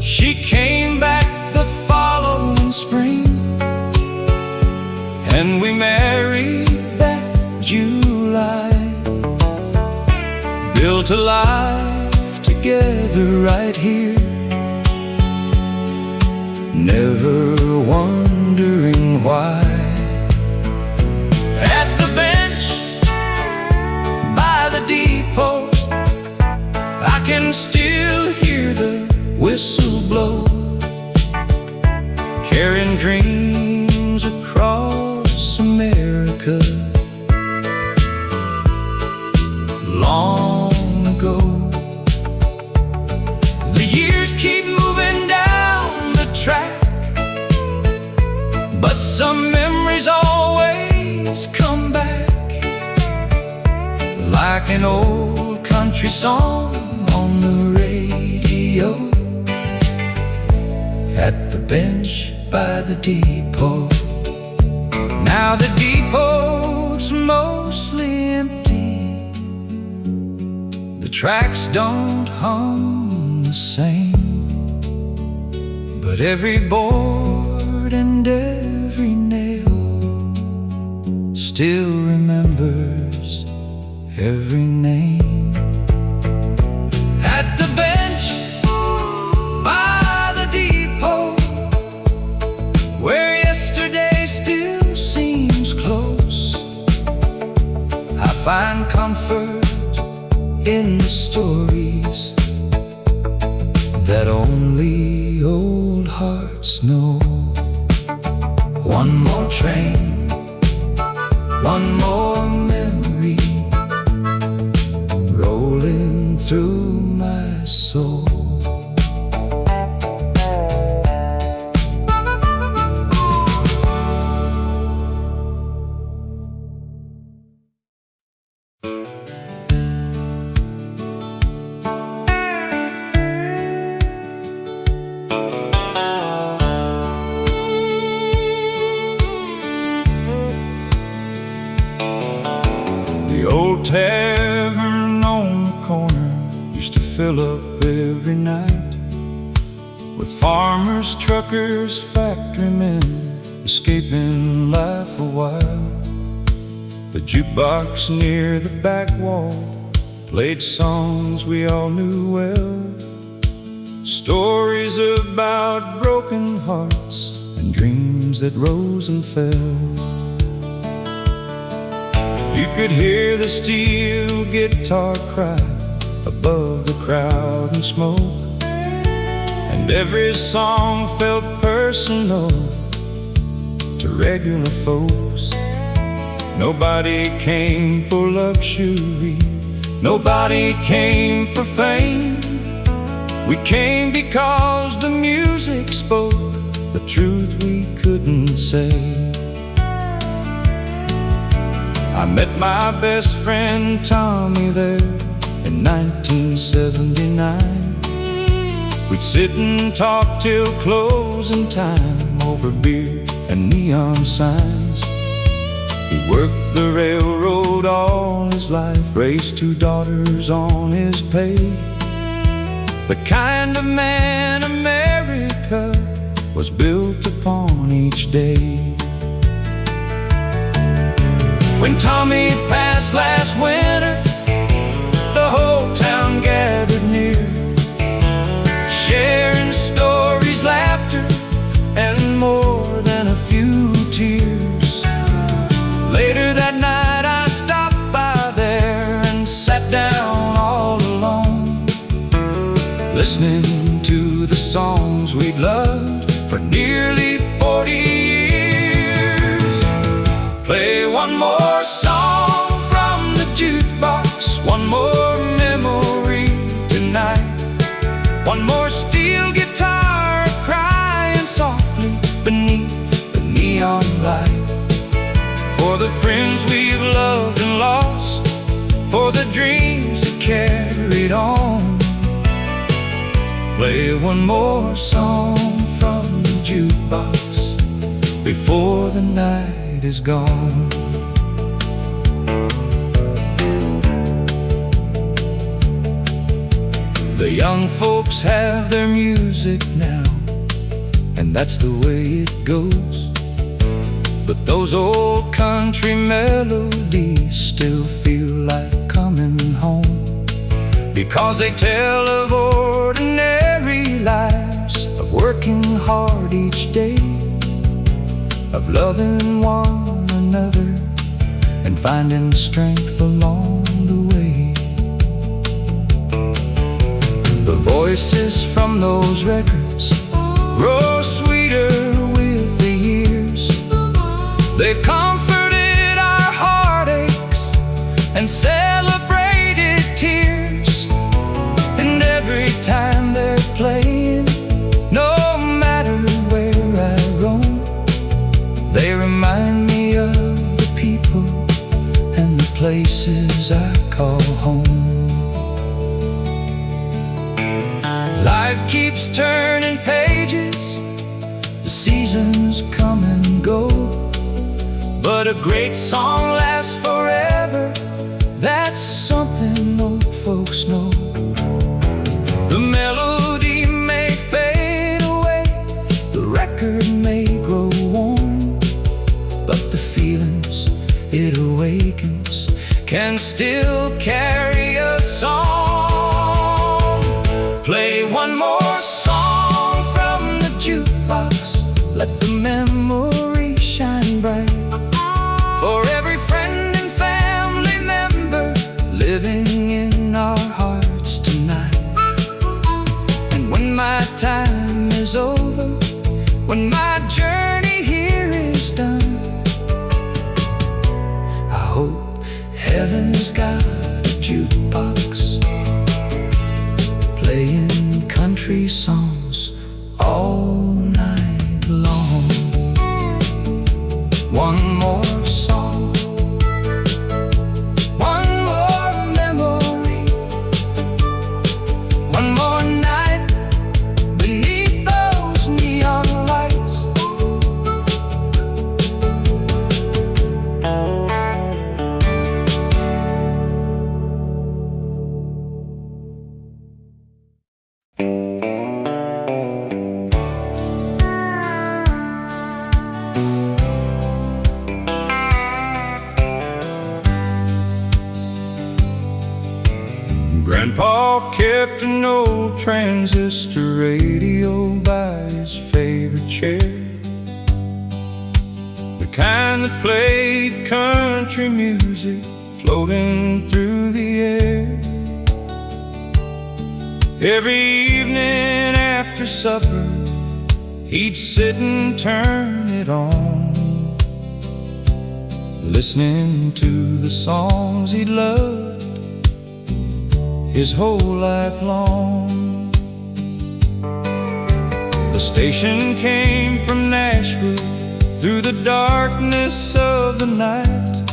Speaker 2: She came back the following spring, and we married that July. Built a life together right here, never wondering why. At the bench by the depot, I can still hear the whistle blow, carrying dreams across America. Long ago, the years keep moving down the track, but some memories always come back, like an old country song on the radio. At the bench by the depot, now the depot's mostly empty. The tracks don't hum the same, but every board and every nail still remembers every name. At the bench by the depot, where yesterday still seems close, I find comfort in the stories that only old hearts know. One more train, one more memory, rolling through my soul. The old tavern on the corner used to fill up every night with farmers, truckers, factory men escaping life a while. The jukebox near the back wall played songs we all knew well, stories about broken hearts and dreams that rose and fell. You could hear the steel guitar cry above the crowd and smoke, and every song felt personal to regular folks. Nobody came for luxury, nobody came for fame. We came because the music spoke the truth we couldn't say. I met my best friend Tommy there in 1979. We'd sit and talk till closing time over beer and neon signs. He worked the railroad all his life, raised 2 daughters on his pay. The kind of man America was built upon each day. When Tommy passed last winter, the whole town gathered near, sharing stories, laughter, and more than a few tears. Later that night I stopped by there and sat down all alone, listening to the songs we'd loved for nearly 40 years. Play one more song from the jukebox, one more memory tonight, one more steel guitar crying softly beneath the neon light. For the friends we've loved and lost, for the dreams that carried on. Play one more song from the jukebox before the night is gone. The young folks have their music now, and that's the way it goes. But those old country melodies still feel like coming home, because they tell of ordinary lives, of working hard each day, of loving one another and finding strength along the way. The voices from those records grow sweeter with the years. They've comforted our heartaches and celebrated tears. And every time they're playing, no matter where I roam, they remind me of the people and the places I call home. Life keeps turning pages, the seasons come and go, but a great song lasts forever. That's something old folks know. The melody may fade away, the record may grow worn, but the feelings it awakens can still carry a song. Play one more song from the jukebox, let the memory shine bright, for every friend and family member living in our hearts tonight. And when my time is over, when my journey here is done, I hope heaven's got a jukebox playing country songs all night long. One more song, one more memory, one more night beneath those neon lights. Grandpa kept an old transistor radio by his favorite chair, the kind that played country music floating through the air. Every evening after supper, he'd sit and turn it on, listening to the songs he'd loved his whole life long. The station came from Nashville through the darkness of the night,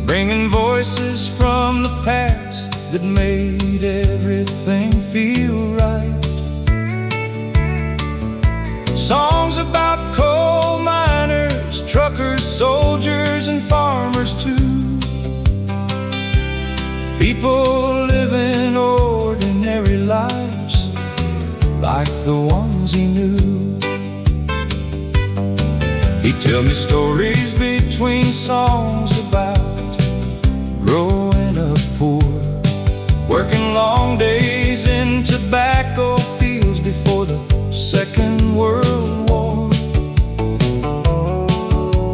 Speaker 2: bringing voices from the past that made everything feel right. Songs about coal miners, truckers, soldiers, and farmers too. People living ordinary lives like the ones he knew. He'd tell me stories between songs about growing up poor, working long days in tobacco fields before the Second World War,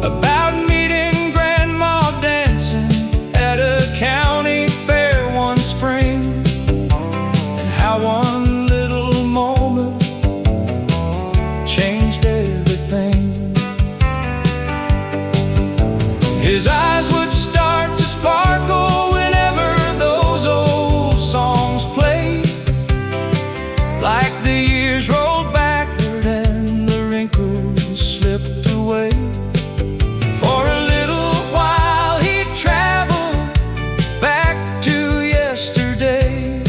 Speaker 2: about meeting Grandma dancing at a county fair one spring, and how one little moment changed everything. His eyes would start to sparkle whenever those old songs played, like the years rolled backward and the wrinkles slipped away. For a little while he'd travel back to yesterday,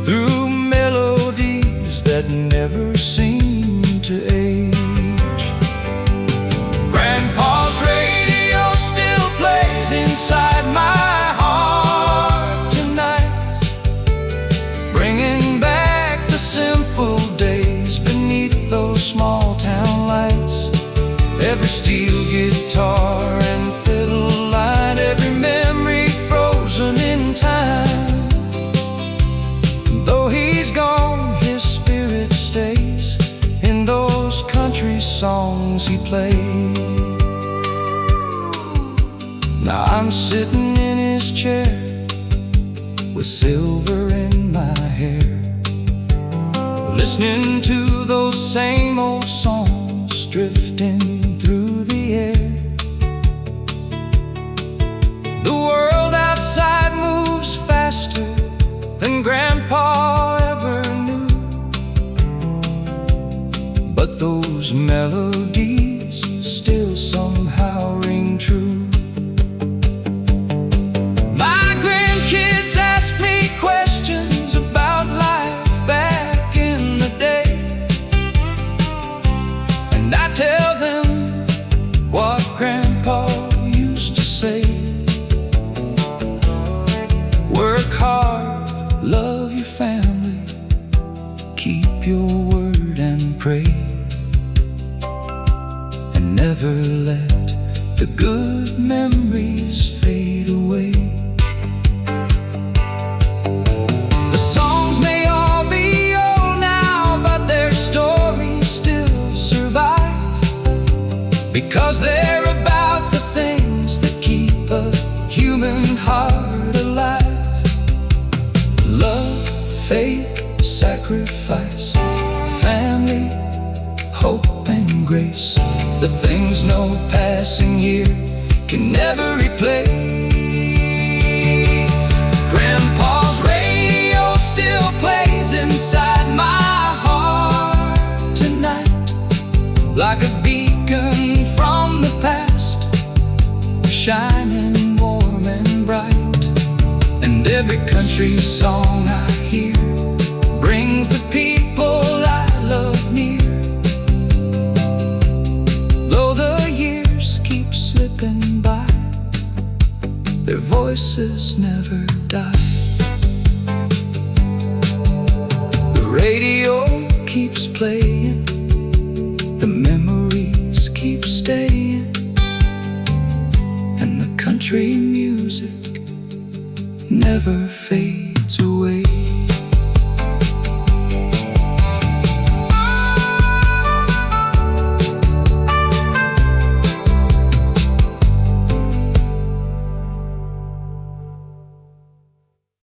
Speaker 2: through melodies that never seemed to age. Grandpa's radio still plays inside my heart tonight, bringing back the simple days beneath those small town lights. Every steel guitar and fiddle line, every memory frozen in time. Though he's gone, his spirit stays in those country songs he played. Now I'm sitting in his chair with silver in my hair, listening to those same old songs drifting through the air. The world outside moves faster than Grandpa ever knew, but those melodies still somehow ring true. My grandkids ask me questions about life back in the day, and I tell them what Grandpa used to say. Work hard, love your family, keep your word and pray, and never let the good memories fade away. The songs may all be old now, but their stories still survive, because they're about the things that keep a human heart alive. Love, faith, sacrifice, family, hope and grace, the things no passing year can never replace. Grandpa's radio still plays inside my heart tonight, like a beacon from the past, shining warm and bright. And every country song I hear brings the people I love near. Though the years keep slipping by, their voices never die. The radio keeps playing, the memories keep staying, and the country music
Speaker 1: never fades away.